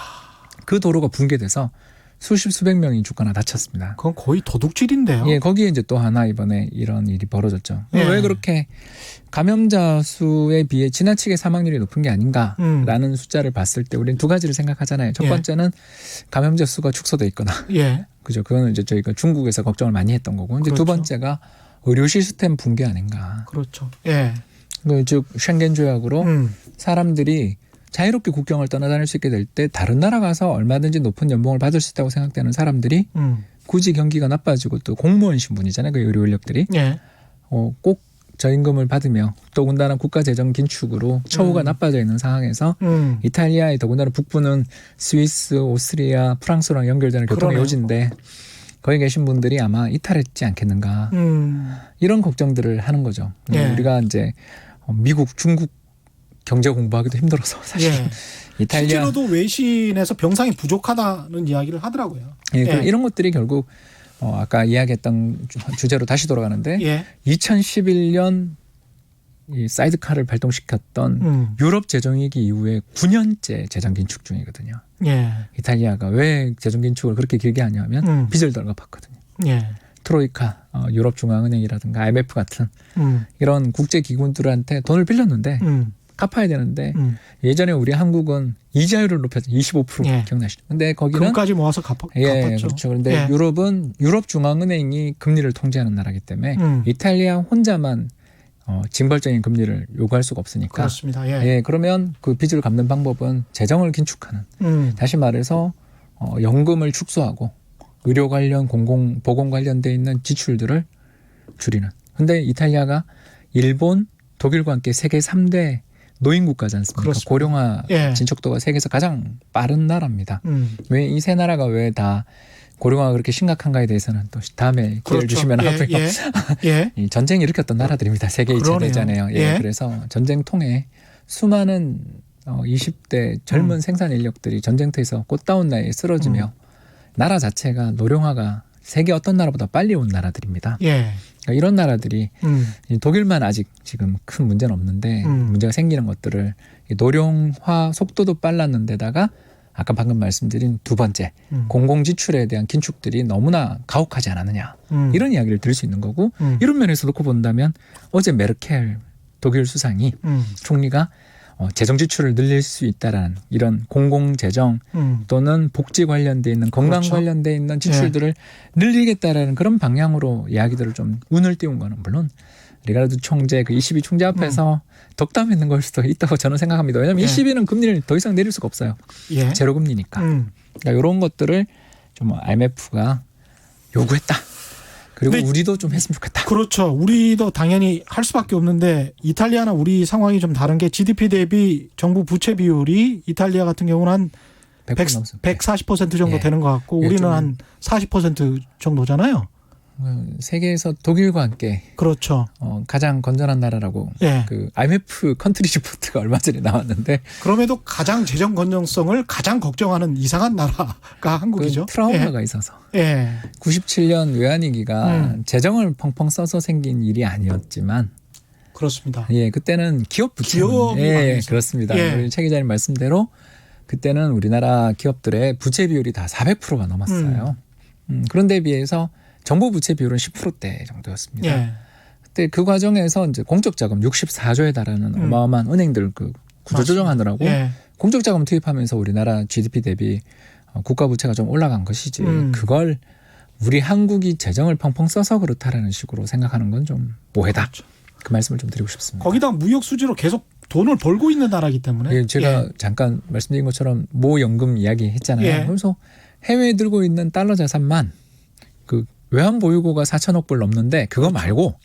그 도로가 붕괴돼서 수백 명이 죽거나 다쳤습니다. 그건 거의 도둑질인데요. 예, 거기에 이제 또 하나 이번에 이런 일이 벌어졌죠. 예. 왜 그렇게 감염자 수에 비해 지나치게 사망률이 높은 게 아닌가라는 숫자를 봤을 때 우리는 두 가지를 생각하잖아요. 첫 예. 번째는 감염자 수가 축소돼 있거나, 예. 그죠? 그거는 이제 저희가 중국에서 걱정을 많이 했던 거고, 이제 두 그렇죠. 번째가 의료 시스템 붕괴 아닌가. 그렇죠. 예. 즉 쉥겐 조약으로 음. 사람들이 자유롭게 국경을 떠나다닐 수 있게 될 때 다른 나라 가서 얼마든지 높은 연봉을 받을 수 있다고 생각되는 사람들이 굳이 경기가 나빠지고 또 공무원 신분이잖아요. 그 의료 인력들이 예. 꼭 저임금을 받으며 더군다나 국가 재정 긴축으로 처우가 나빠져 있는 상황에서 이탈리아의 더군다나 북부는 스위스, 오스트리아, 프랑스랑 연결되는 교통의 그러네요. 요지인데 거기 계신 분들이 아마 이탈했지 않겠는가 이런 걱정들을 하는 거죠. 예. 우리가 이제 미국, 중국 경제 공부하기도 힘들어서 사실 예. 이탈리아 실제로도 외신에서 병상이 부족하다는 이야기를 하더라고요. 예, 예. 이런 것들이 결국 아까 이야기했던 주제로 다시 돌아가는데 예. 2011년 이 사이드카를 발동시켰던 유럽 재정위기 이후에 9년째 재정 긴축 중이거든요. 예. 이탈리아가 왜 재정 긴축을 그렇게 길게 하냐면 빚을 덜 갚았거든요. 예. 트로이카, 유럽중앙은행이라든가 IMF 같은 이런 국제기구들한테 돈을 빌렸는데 갚아야 되는데 예전에 우리 한국은 이자율을 높여서 25% 예. 기억나시죠? 근데 거기는 금까지 모아서 갚았죠. 그렇죠. 그런데 예. 유럽은 유럽중앙은행이 금리를 통제하는 나라이기 때문에 이탈리아 혼자만 징벌적인 금리를 요구할 수가 없으니까. 그렇습니다. 예. 그러면 그 빚을 갚는 방법은 재정을 긴축하는. 다시 말해서 연금을 축소하고 의료 관련 보건 관련돼 있는 지출들을 줄이는. 근데 이탈리아가 일본, 독일과 함께 세계 3대 노인 국가지 않습니까? 그렇습니다. 고령화 예. 진척도가 세계에서 가장 빠른 나라입니다. 왜 이 세 나라가 왜 다 고령화가 그렇게 심각한가에 대해서는 또 다음에 기회를 그렇죠. 주시면 예. 하고요. 예. 예. 이 전쟁 일으켰던 나라들입니다. 세계 2차 그러네요. 대전에요. 예. 그래서 전쟁 통해 수많은 20대 젊은 생산 인력들이 전쟁터에서 꽃다운 나이에 쓰러지며 나라 자체가 노령화가 세계 어떤 나라보다 빨리 온 나라들입니다. 예. 그러니까 이런 나라들이 독일만 아직 지금 큰 문제는 없는데 문제가 생기는 것들을 노령화 속도도 빨랐는데다가 아까 방금 말씀드린 두 번째 공공지출에 대한 긴축들이 너무나 가혹하지 않았느냐 이런 이야기를 들을 수 있는 거고 이런 면에서 놓고 본다면 어제 메르켈 독일 수상이 총리가 재정 지출을 늘릴 수 있다라는 이런 공공재정 또는 복지 관련돼 있는 건강 그렇죠. 관련돼 있는 지출들을 늘리겠다라는 그런 방향으로 이야기들을 좀 운을 띄운 거는 물론 리가르드 총재 그 22 총재 앞에서 덕담했는 걸 수도 있다고 저는 생각합니다. 왜냐하면 22는 금리를 더 이상 내릴 수가 없어요. 예. 제로 금리니까. 그러니까 이런 것들을 좀 IMF가 요구했다. 그리고 근데 우리도 좀 했으면 좋겠다. 그렇죠. 우리도 당연히 할 수밖에 없는데 이탈리아나 우리 상황이 좀 다른 게 GDP 대비 정부 부채 비율이 이탈리아 같은 경우는 한 100% 넘습니다. 140% 정도 예. 되는 것 같고 예, 우리는 좀- 한 40% 정도잖아요. 세계에서 독일과 함께 그렇죠. 가장 건전한 나라라고 예. 그 IMF 컨트리 리포트가 얼마 전에 나왔는데 그럼에도 가장 재정 건전성을 가장 걱정하는 이상한 나라가 한국이죠. 그 트라우마가 있어서 예. 97년 외환위기가 재정을 펑펑 써서 생긴 일이 아니었지만 그렇습니다. 그때는 기업 부채 기업이 많이 했어요. 그렇습니다. 예. 우리 최 기자님 말씀대로 그때는 우리나라 기업들의 부채 비율이 다 400%가 넘었어요. 그런데 비해서 정부 부채 비율은 10%대 정도였습니다. 예. 그때 그 과정에서 이제 공적 자금 64조에 달하는 어마어마한 은행들 그 구조 조정하느라고 예. 공적 자금 투입하면서 우리나라 GDP 대비 국가 부채가 좀 올라간 것이지 그걸 우리 한국이 재정을 펑펑 써서 그렇다라는 식으로 생각하는 건 좀 오해다. 그렇죠. 그 말씀을 좀 드리고 싶습니다. 거기다 무역 수지로 계속 돈을 벌고 있는 나라이기 때문에 제가 잠깐 말씀드린 것처럼 모연금 이야기 했잖아요. 예. 그래서 해외에 들고 있는 달러 자산만 그 외환 보유고가 4천억 불 넘는데 그거 말고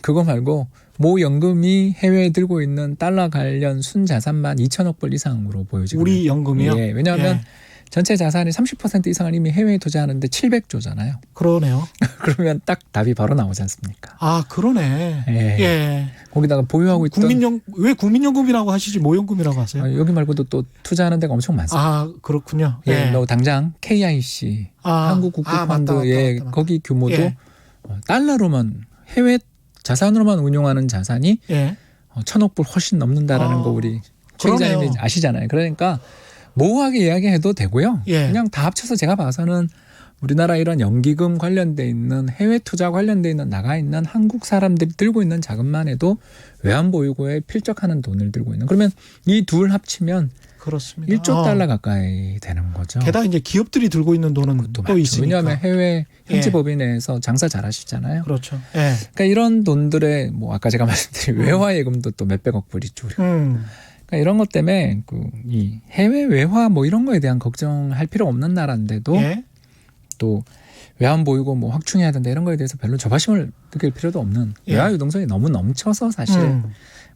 그거 말고 모연금이 해외에 들고 있는 달러 관련 순자산만 2천억 불 이상으로 보여지고 우리 연금이요. 왜냐하면 예. 전체 자산의 30% 이상을 이미 해외에 투자하는데 700조잖아요. 그러네요. 그러면 딱 답이 바로 나오지 않습니까? 아 그러네. 예. 거기다가 보유하고 있던 왜 국민연금이라고 하시지 모연금이라고 하세요? 여기 말고도 또 투자하는 데가 엄청 많습니다. 아 그렇군요. 너 당장 KIC 한국국부펀드 맞다. 거기 규모도 예. 달러로만 해외 자산으로만 운용하는 자산이 예. 1,000억 불 훨씬 넘는다라는 거 우리 최 그러네요. 기자님이 아시잖아요. 그러니까 모호하게 이야기해도 되고요. 예. 그냥 다 합쳐서 제가 봐서는 우리나라 이런 연기금 관련돼 있는 해외 투자 관련돼 있는 나가 있는 한국 사람들이 들고 있는 자금만 해도 외환보유고에 필적하는 돈을 들고 있는. 그러면 이 둘 합치면 그렇습니다. 1조 달러 가까이 되는 거죠. 게다가 이제 기업들이 들고 있는 돈은 또 있으니까. 왜냐하면 해외 현지 예. 법인에서 장사 잘하시잖아요. 그렇죠. 예. 그러니까 이런 돈들의 뭐 아까 제가 말씀드린 외화 예금도 또 몇백억 불 있죠. 그러니까 이런 것 때문에 이 해외 외화 뭐 이런 거에 대한 걱정할 필요 없는 나라인데도 예. 또 외환 보유고 뭐 확충해야 된다 이런 거에 대해서 별로 조바심을 느낄 필요도 없는 예. 외화 유동성이 너무 넘쳐서 사실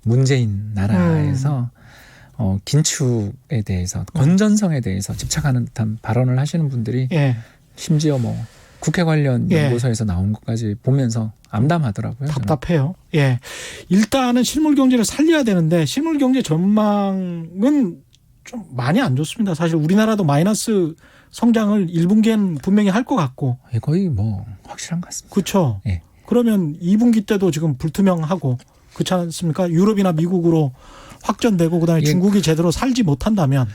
문제인 나라에서 긴축에 대해서 건전성에 대해서 집착하는 듯한 발언을 하시는 분들이 예. 심지어 뭐 국회 관련 예. 연구소에서 나온 것까지 보면서 암담하더라고요. 저는. 답답해요. 예. 일단은 실물 경제를 살려야 되는데 실물 경제 전망은 좀 많이 안 좋습니다. 사실 우리나라도 마이너스 성장을 1분기엔 분명히 할 것 같고. 거의 뭐 확실한 것 같습니다. 그렇죠. 예. 그러면 2분기 때도 지금 불투명하고 그렇지 않습니까? 유럽이나 미국으로 확전되고 그다음에 예. 중국이 중국이 제대로 살지 못한다면.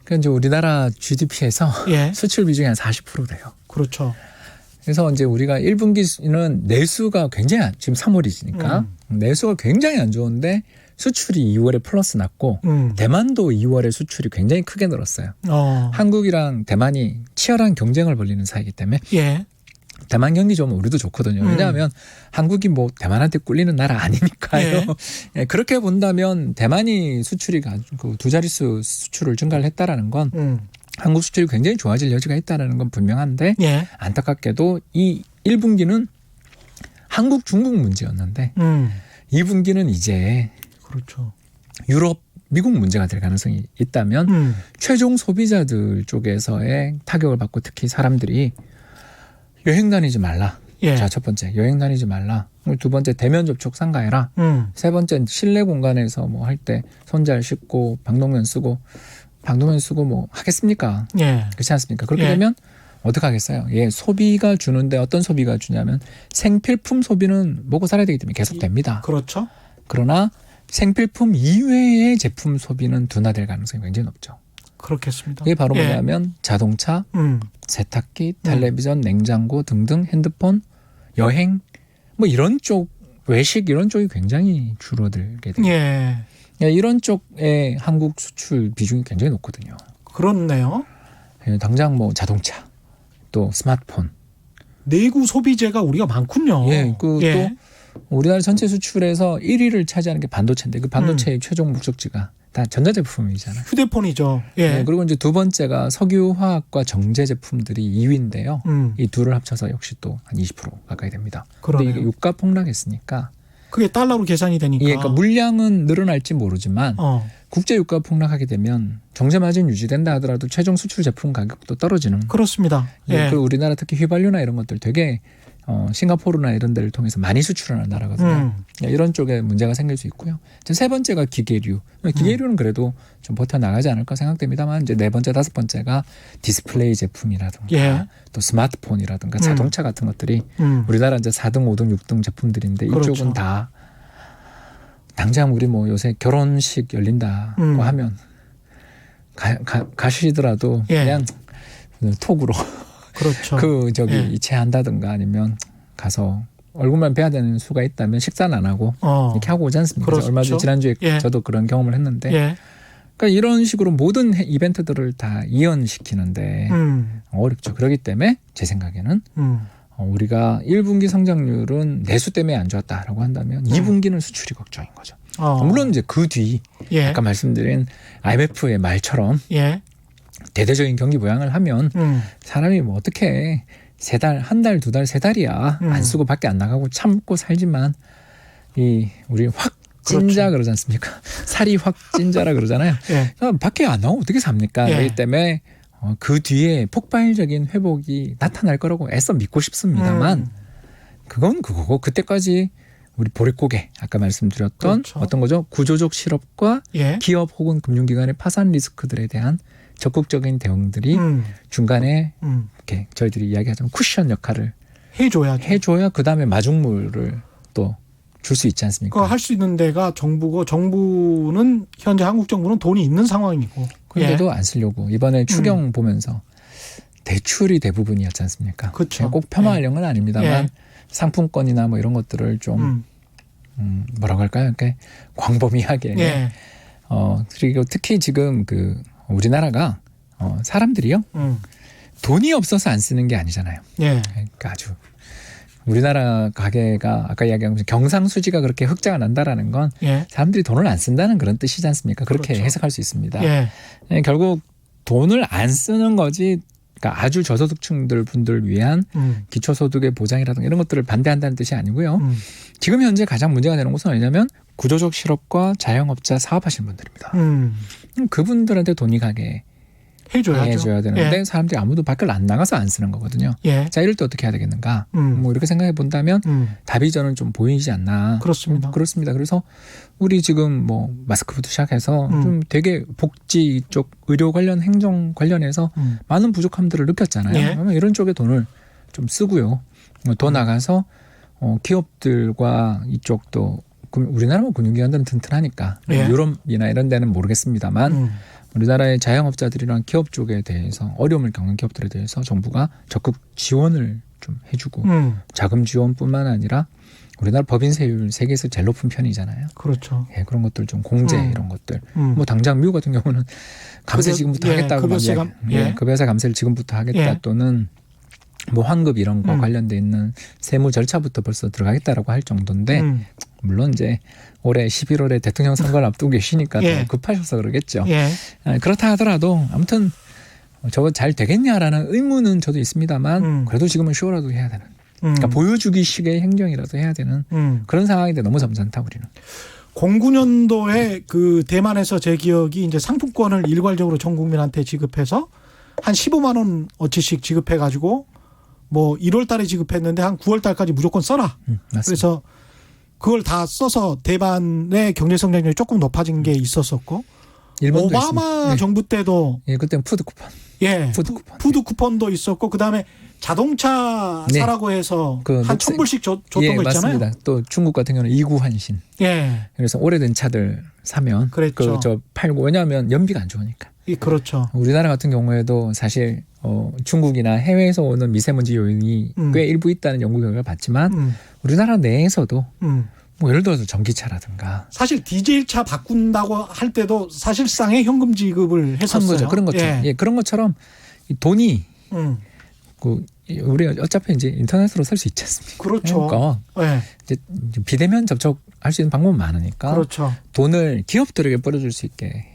그러니까 이제 우리나라 GDP에서 예. 수출 비중이 한 40% 돼요. 그렇죠. 그래서 이제 우리가 1분기는 내수가 굉장히 지금 3월이니까 내수가 굉장히 안 좋은데 수출이 2월에 플러스 났고 대만도 2월에 수출이 굉장히 크게 늘었어요. 한국이랑 대만이 치열한 경쟁을 벌이는 사이이기 때문에 예. 대만 경기 좋으면 우리도 좋거든요. 왜냐하면 한국이 뭐 대만한테 꿀리는 나라 아니니까요. 예. 예, 그렇게 본다면 대만이 수출이 그 두 자릿수 수출을 증가를 했다라는 건 한국 수출이 굉장히 좋아질 여지가 있다는 건 분명한데 예. 안타깝게도 이 1분기는 한국 중국 문제였는데 2분기는 이제 그렇죠. 유럽 미국 문제가 될 가능성이 있다면 최종 소비자들 쪽에서의 타격을 받고 특히 사람들이 여행 다니지 말라. 예. 자, 첫 번째 여행 다니지 말라. 두 번째 대면 접촉 삼가해라. 세 번째 실내 공간에서 뭐 할 때 손 잘 씻고 방독면 쓰고 뭐 하겠습니까? 예. 그렇지 않습니까? 그렇게 예. 되면 어떻게 하겠어요? 예, 소비가 주는데 어떤 소비가 주냐면 생필품 소비는 먹고 살아야 되기 때문에 계속됩니다. 그렇죠. 그러나 생필품 이외의 제품 소비는 둔화될 가능성이 굉장히 높죠. 그렇겠습니다. 이게 바로 예. 뭐냐면 자동차, 세탁기, 네. 텔레비전, 냉장고 등등 핸드폰, 여행 뭐 이런 쪽 외식 이런 쪽이 굉장히 줄어들게 돼요. 예. 이런 쪽에 한국 수출 비중이 굉장히 높거든요. 그렇네요. 당장 뭐 자동차, 또 스마트폰. 내구 소비재가 우리가 많군요. 예, 또 예. 우리나라 전체 수출에서 1위를 차지하는 게 반도체인데 그 반도체의 최종 목적지가 다 전자제품이잖아요. 휴대폰이죠. 예. 네, 그리고 이제 두 번째가 석유화학과 정제 제품들이 2위인데요. 이 둘을 합쳐서 역시 또 한 20% 가까이 됩니다. 그런데 이게 유가 폭락했으니까 그게 달러로 계산이 되니까. 예, 그러니까 물량은 늘어날지 모르지만 국제 유가 폭락하게 되면 정제 마진 유지된다 하더라도 최종 수출 제품 가격도 떨어지는. 그렇습니다. 예. 예. 그리고 우리나라 특히 휘발유나 이런 것들 되게 싱가포르나 이런 데를 통해서 많이 수출하는 나라거든요. 이런 쪽에 문제가 생길 수 있고요. 세 번째가 기계류. 기계류는 그래도 좀 버텨나가지 않을까 생각됩니다만 이제 네 번째, 다섯 번째가 디스플레이 제품이라든가 예. 또 스마트폰이라든가 자동차 같은 것들이 우리나라 이제 4등, 5등, 6등 제품들인데 그렇죠. 이쪽은 다 당장 우리 뭐 요새 결혼식 열린다고 하면 가시더라도 예. 그냥 톡으로 그렇죠. 저기 예. 이체한다든가 아니면 가서 얼굴만 뵈야 되는 수가 있다면 식사는 안 하고 이렇게 하고 오지 않습니까? 그렇죠. 얼마 전 지난주에 예. 저도 그런 경험을 했는데 예. 그러니까 이런 식으로 모든 이벤트들을 다 이연시키는데 어렵죠. 그렇기 때문에 제 생각에는 우리가 1분기 성장률은 내수 때문에 안 좋았다라고 한다면 2분기는 수출이 걱정인 거죠. 물론 이제 그 뒤 예. 아까 말씀드린 IMF의 말처럼 예. 대대적인 경기 부양을 하면 사람이 뭐 어떻게 세 달, 한 달, 두 달, 세 달이야 안 쓰고 밖에 안 나가고 참고 살지만 우리 확 찐자 그러지 않습니까? 살이 확 찐자라 그러잖아요. 예. 그러니까 밖에 안 나오고 어떻게 삽니까? 예. 그렇기 때문에 그 뒤에 폭발적인 회복이 나타날 거라고 애써 믿고 싶습니다만 그건 그거고 그때까지 우리 보릿고개 아까 말씀드렸던 그렇죠. 어떤 거죠? 구조적 실업과 예. 기업 혹은 금융기관의 파산 리스크들에 대한 적극적인 대응들이 중간에 이렇게 저희들이 이야기하자면 쿠션 역할을 해줘야죠. 해줘야 그 다음에 마중물을 또 줄 수 있지 않습니까? 그거 할 수 있는 데가 정부고 정부는 현재 한국 정부는 돈이 있는 상황이고. 그런데도 안 쓰려고 이번에 추경 보면서 대출이 대부분이었지 않습니까? 그렇죠. 꼭 폄하하려는 건 아닙니다만 예. 상품권이나 뭐 이런 것들을 좀 뭐라고 할까요? 이렇게 광범위하게. 예. 그리고 특히 지금 그 우리나라가 사람들이요 돈이 없어서 안 쓰는 게 아니잖아요. 예. 그러니까 아주 우리나라 가계가 아까 이야기한 것처럼 경상수지가 그렇게 흑자가 난다라는 건 예. 사람들이 돈을 안 쓴다는 그런 뜻이지 않습니까? 그렇게 그렇죠. 해석할 수 있습니다. 예. 결국 돈을 안 쓰는 거지. 그러니까 아주 저소득층들 분들 위한 기초소득의 보장이라든가 이런 것들을 반대한다는 뜻이 아니고요. 지금 현재 가장 문제가 되는 것은 뭐냐면 구조적 실업과 자영업자 사업하시는 분들입니다. 그분들한테 돈이 가게 해줘야죠. 해줘야 되는데 예. 사람들이 아무도 밖을 안 나가서 안 쓰는 거거든요. 예. 자, 이럴 때 어떻게 해야 되겠는가? 음. 뭐 이렇게 생각해 본다면 답이 저는 좀 보이지 않나. 그렇습니다. 그렇습니다. 그래서 우리 지금 뭐 마스크부터 시작해서 좀 되게 복지 쪽 의료 관련 행정 관련해서 많은 부족함들을 느꼈잖아요. 예. 그러면 이런 쪽에 돈을 좀 쓰고요. 더 나가서 기업들과 이쪽도 우리나라 금융기관들은 튼튼하니까 예. 유럽이나 이런 데는 모르겠습니다만 우리나라의 자영업자들이랑 기업 쪽에 대해서 어려움을 겪는 기업들에 대해서 정부가 적극 지원을 좀 해주고 자금 지원뿐만 아니라 우리나라 법인세율 세계에서 제일 높은 편이잖아요. 그렇죠. 예, 그런 것들 좀 공제 이런 것들. 뭐 당장 미국 같은 경우는 감세 지금부터 하겠다고 급여세 급여세 감세를 지금부터 하겠다 예. 또는 뭐 환급 이런 거 관련돼 있는 세무 절차부터 벌써 들어가겠다라고 할 정도인데 물론 이제 올해 11월에 대통령 선거를 앞두고 계시니까 예. 더 급하셔서 그러겠죠. 예. 그렇다 하더라도 아무튼 저거 잘 되겠냐라는 의문은 저도 있습니다만 그래도 지금은 쇼라도 해야 되는. 그러니까 보여주기 식의 행정이라도 해야 되는 그런 상황인데 너무 점잖다 우리는. 09년도에 그 대만에서 제 기억이 이제 상품권을 일괄적으로 전 국민한테 지급해서 한 15만 원 어치씩 지급해 가지고 뭐 1월 달에 지급했는데 한 9월 달까지 무조건 써라. 맞습니다. 그래서 그걸 다 써서 대만의 경제 성장률이 조금 높아진 게 있었었고 일본도 오바마 있습니다. 정부 때도 예, 그때는 푸드 쿠폰. 예, 푸드 쿠폰. 푸드 쿠폰도 있었고 그다음에 자동차 네. 사라고 해서 그 한 녹색- 1,000불씩 줬던 예, 거 있잖아요. 맞습니다. 또 중국 같은 경우는 이구환신. 예. 그래서 오래된 차들 사면 그랬죠. 저 팔고 왜냐하면 연비가 안 좋으니까. 그렇죠. 우리나라 같은 경우에도 사실 중국이나 해외에서 오는 미세먼지 요인이 꽤 일부 있다는 연구 결과를 봤지만 우리나라 내에서도 뭐 예를 들어서 전기차라든가 사실 디젤차 바꾼다고 할 때도 사실상의 현금 지급을 한 했었어요. 거죠. 그런 것처럼. 예. 예, 그런 것처럼 이 돈이 우리 어차피 이제 인터넷으로 살 수 있지 않습니까? 그렇죠. 그러니까 예. 이제 비대면 접촉할 수 있는 방법은 많으니까 그렇죠. 돈을 기업들에게 뿌려줄 수 있게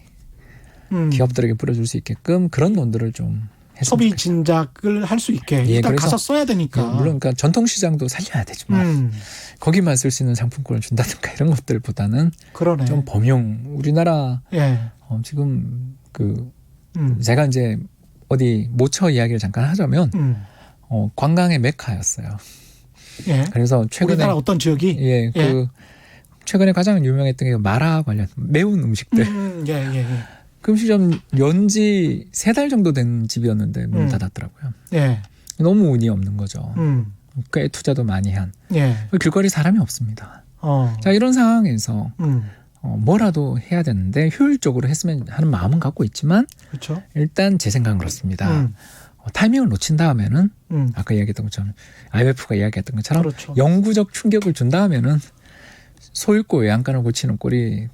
기업들에게 뿌려줄 수 있게끔 그런 돈들을 좀 소비 했으면 진작을 할 수 있게 예, 일단 그래서- 가서 써야 되니까. 물론 그러니까 전통시장도 살려야 되지만 거기만 쓸 수 있는 상품권을 준다든가 이런 것들보다는 그러네. 좀 범용 우리나라 예. 지금 그 음. 제가 이제 어디 모처 이야기를 잠깐 하자면 관광의 메카였어요. 예. 그래서 최근에 우리나라 어떤 지역이 예, 그 최근에 가장 유명했던 게 마라 관련 매운 음식들. 예, 예, 예. 그 음식점 연지 3달 정도 된 집이었는데 문 닫았더라고요. 예. 너무 운이 없는 거죠. 음. 꽤 투자도 많이 한. 예. 길거리 사람이 없습니다. 어. 자, 이런 상황에서 음. 뭐라도 해야 되는데 효율적으로 했으면 하는 마음은 갖고 있지만 그렇죠. 일단 제 생각은 그렇습니다. 음. 타이밍을 놓친 다음에는 음. 아까 이야기했던 것처럼 IMF가 이야기했던 것처럼 그렇죠. 영구적 충격을 준 다음에는 소잃고 외양간을 고치는 꼴이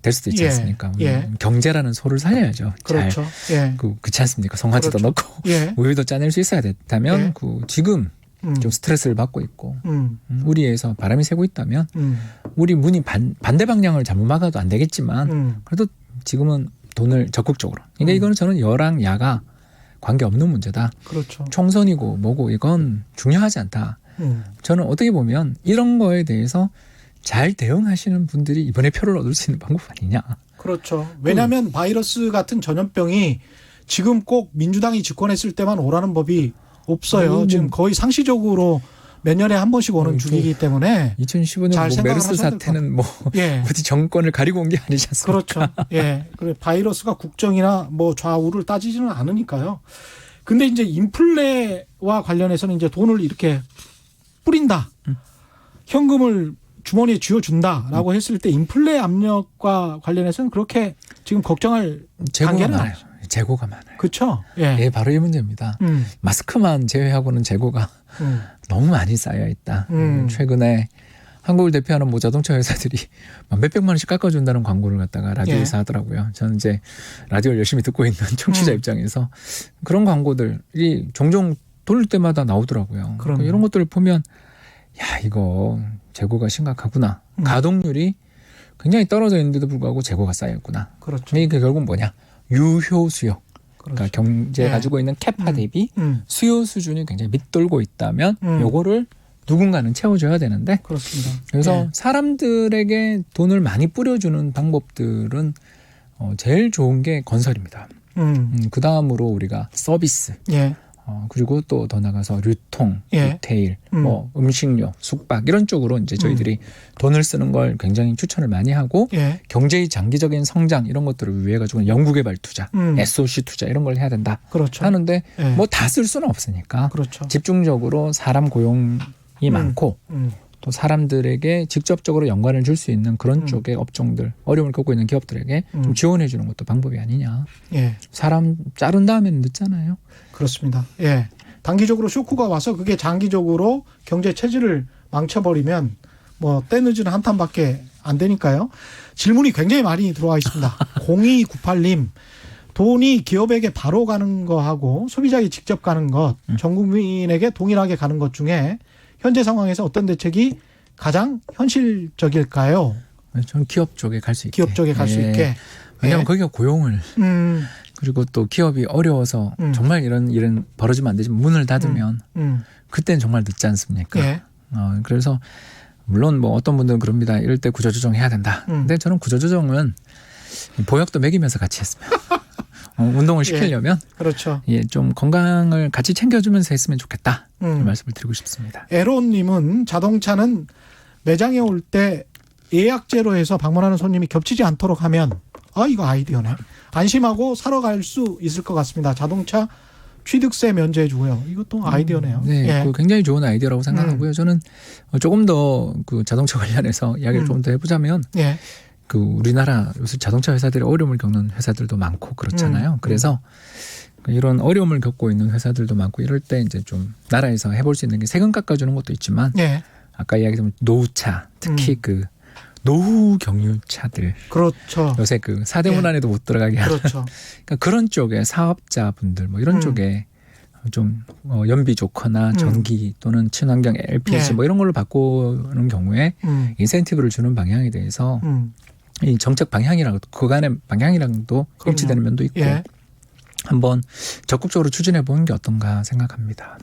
될 수도 있지 예. 않습니까? 예. 경제라는 소를 살려야죠. 그렇죠. 예. 그렇지 않습니까? 송아지도 그렇죠. 넣고 예. 우유도 짜낼 수 있어야 됐다면 예. 지금 음. 좀 스트레스를 받고 있고 음. 우리에서 바람이 새고 있다면 음. 우리 문이 반대 방향을 잘못 막아도 안 되겠지만 그래도 지금은 돈을 적극적으로. 그러니까 이거는 저는 여랑 야가 관계없는 문제다. 그렇죠. 총선이고 뭐고 이건 중요하지 않다. 저는 어떻게 보면 이런 거에 대해서 잘 대응하시는 분들이 이번에 표를 얻을 수 있는 방법 아니냐. 그렇죠. 왜냐하면 바이러스 같은 전염병이 지금 꼭 민주당이 집권했을 때만 오라는 법이 없어요. 지금 거의 상시적으로 몇 년에 한 번씩 오는 주기이기 때문에 2015년 잘 뭐 생각을 메르스 하셔야 될 것 사태는 뭐 예. 어디 정권을 가리고 온 게 아니지 않습니까? 그렇죠. 예. 그래 바이러스가 국정이나 뭐 좌우를 따지지는 않으니까요. 근데 이제 인플레와 관련해서는 이제 돈을 이렇게 뿌린다. 현금을 주머니에 쥐어준다라고 했을 때 인플레 압력과 관련해서는 그렇게 지금 걱정할 재고가 단계는 많아요. 재고가 많아요. 그렇죠. 예. 예, 바로 이 문제입니다. 마스크만 제외하고는 재고가 너무 많이 쌓여 있다. 최근에 한국을 대표하는 뭐 자동차 회사들이 몇백만 원씩 깎아준다는 광고를 갖다가 라디오에서 하더라고요. 저는 이제 라디오를 열심히 듣고 있는 청취자 입장에서 그런 광고들이 종종 돌릴 때마다 나오더라고요. 그러니까 이런 것들을 보면 야, 이거 재고가 심각하구나. 가동률이 굉장히 떨어져 있는데도 불구하고 재고가 쌓였구나. 그렇죠. 이게 결국 뭐냐? 유효 수요. 그러니까 그렇죠. 경제 예. 가지고 있는 캐파 대비 수요 수준이 굉장히 밑돌고 있다면 요거를 누군가는 채워줘야 되는데 그렇습니다. 그래서 예. 사람들에게 돈을 많이 뿌려주는 방법들은 제일 좋은 게 건설입니다. 그 다음으로 우리가 서비스, 예. 그리고 또 더 나가서 유통, 예. 리테일, 뭐 음식료, 숙박 이런 쪽으로 이제 저희들이 돈을 쓰는 걸 굉장히 추천을 많이 하고 예. 경제의 장기적인 성장 이런 것들을 위해 가지고 연구개발 투자, SOC 투자 이런 걸 해야 된다 그렇죠. 하는데 예. 뭐 다 쓸 수는 없으니까 그렇죠. 집중적으로 사람 고용이 많고 또 사람들에게 직접적으로 연관을 줄 수 있는 그런 쪽의 업종들 어려움을 겪고 있는 기업들에게 좀 지원해 주는 것도 방법이 아니냐. 예. 사람 자른 다음에는 늦잖아요. 그렇습니다. 예. 단기적으로 쇼크가 와서 그게 장기적으로 경제 체질을 망쳐버리면 뭐 때늦은 한탄밖에 안 되니까요. 질문이 굉장히 많이 들어와 있습니다. 0298님. 돈이 기업에게 바로 가는 거하고 소비자에게 직접 가는 것, 전 국민에게 동일하게 가는 것 중에 현재 상황에서 어떤 대책이 가장 현실적일까요? 저는 기업 쪽에 갈 수 있게. 기업 쪽에 갈 수 있게. 왜냐하면 예. 거기가 고용을 그리고 또 기업이 어려워서 정말 이런 일은 벌어지면 안 되지만 문을 닫으면 그때는 정말 늦지 않습니까? 예. 그래서 물론 뭐 어떤 분들은 그럽니다. 이럴 때 구조조정 해야 된다. 근데 저는 구조조정은 보약도 먹이면서 같이 했으면 운동을 시키려면 그렇죠. 예, 좀 건강을 같이 챙겨주면서 했으면 좋겠다. 말씀을 드리고 싶습니다. 에로님은 자동차는 매장에 올 때 예약제로 해서 방문하는 손님이 겹치지 않도록 하면 이거 아이디어네. 안심하고 사러 갈 수 있을 것 같습니다. 자동차 취득세 면제해 주고요. 이것도 아이디어네요. 네, 예. 그거 굉장히 좋은 아이디어라고 생각하고요. 저는 조금 더 그 자동차 관련해서 이야기를 좀 더 해보자면 예. 그 우리나라 요새 자동차 회사들이 어려움을 겪는 회사들도 많고 그렇잖아요. 그래서 이런 어려움을 겪고 있는 회사들도 많고 이럴 때 이제 좀 나라에서 해볼 수 있는 게 세금 깎아주는 것도 있지만 예. 아까 이야기했던 노후차 특히 그 노후 경유차들 그렇죠. 요새 그 4대문 예. 안에도 못 들어가게 하는 그렇죠. 그러니까 그런 쪽에 사업자분들 뭐 이런 쪽에 좀 연비 좋거나 전기 또는 친환경 LPG 예. 뭐 이런 걸로 바꾸는 경우에 인센티브를 주는 방향에 대해서 이 정책 방향이랑 그간의 방향이랑도 일치되는 면도 있고 예. 한번 적극적으로 추진해 보는 게 어떤가 생각합니다.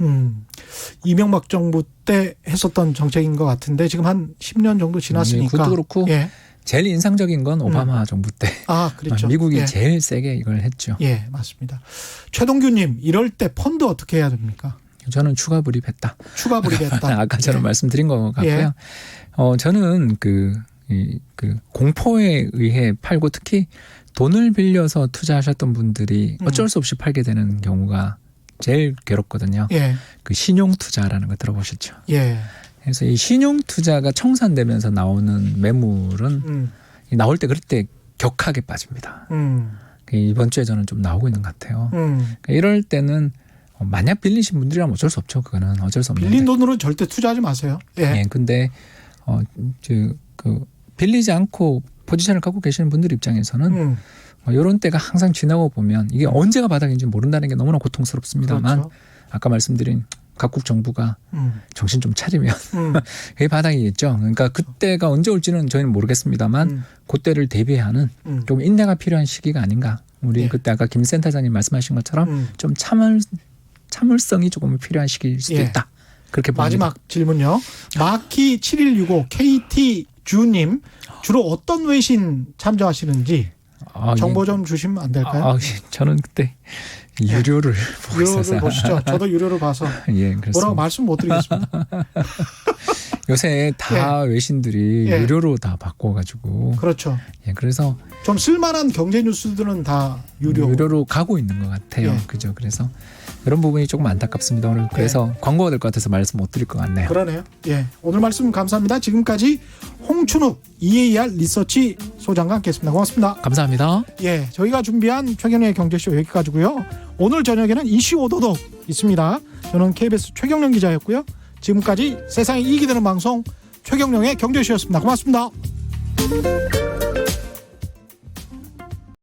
이명박 정부 때 했었던 정책인 것 같은데 지금 한 10년 정도 지났으니까. 그것도 그렇고 예. 제일 인상적인 건 오바마 정부 때 그렇죠. 미국이 예. 제일 세게 이걸 했죠. 예, 맞습니다. 최동규님, 이럴 때 펀드 어떻게 해야 됩니까? 저는 추가 불입했다. 추가 불입했다. 아까 저는 예. 말씀드린 것 같고요. 예. 저는 그 공포에 의해 팔고 특히 돈을 빌려서 투자하셨던 분들이 어쩔 수 없이 팔게 되는 경우가 제일 괴롭거든요. 예. 그 신용 투자라는 거 들어보셨죠? 예. 그래서 이 신용 투자가 청산되면서 나오는 매물은 나올 때 그럴 때 격하게 빠집니다. 이번 주에 저는 좀 나오고 있는 것 같아요. 그러니까 이럴 때는 만약 빌리신 분들이라면 어쩔 수 없죠. 그거는 어쩔 수 없는데. 빌린 돈으로 절대 투자하지 마세요. 예. 예, 근데 빌리지 않고 포지션을 갖고 계시는 분들 입장에서는 이런 때가 항상 지나고 보면 이게 언제가 바닥인지 모른다는 게 너무나 고통스럽습니다만 그렇죠. 아까 말씀드린 각국 정부가 정신 좀 차리면 그게 바닥이겠죠. 그러니까 그때가 언제 올지는 저희는 모르겠습니다만 그때를 대비하는 좀 인내가 필요한 시기가 아닌가. 우리 예. 그때 아까 김 센터장님 말씀하신 것처럼 좀 참을성이 조금 필요한 시기일 수도 예. 있다. 그렇게 봅니다. 마지막 질문요. 마키 7165 KT 주님 주로 어떤 외신 참조하시는지 정보 좀 주시면 안 될까요? 저는 그때 유료를 보고 유료를 있어서 보시죠. 저도 유료를 봐서 예, 그렇습니다. 뭐라고 말씀 못 드리겠습니다. 요새 다 외신들이 예. 유료로 다 바꿔가지고 그렇죠. 예, 그래서 좀 쓸만한 경제 뉴스들은 다 유료로 가고 있는 것 같아요. 예. 그죠? 그래서 이런 부분이 조금 안타깝습니다. 오늘 그래서 광고가 될 것 같아서 말씀 못 드릴 것 같네요. 그러네요. 예, 오늘 말씀 감사합니다. 지금까지 홍춘욱 EAR 리서치 소장과 함께했습니다. 고맙습니다. 감사합니다. 예, 저희가 준비한 최경영의 경제쇼 여기까지고요. 오늘 저녁에는 이슈 오도독 있습니다. 저는 KBS 최경영 기자였고요. 지금까지 세상에 이익이 되는 방송 최경영의 경제쇼였습니다. 고맙습니다.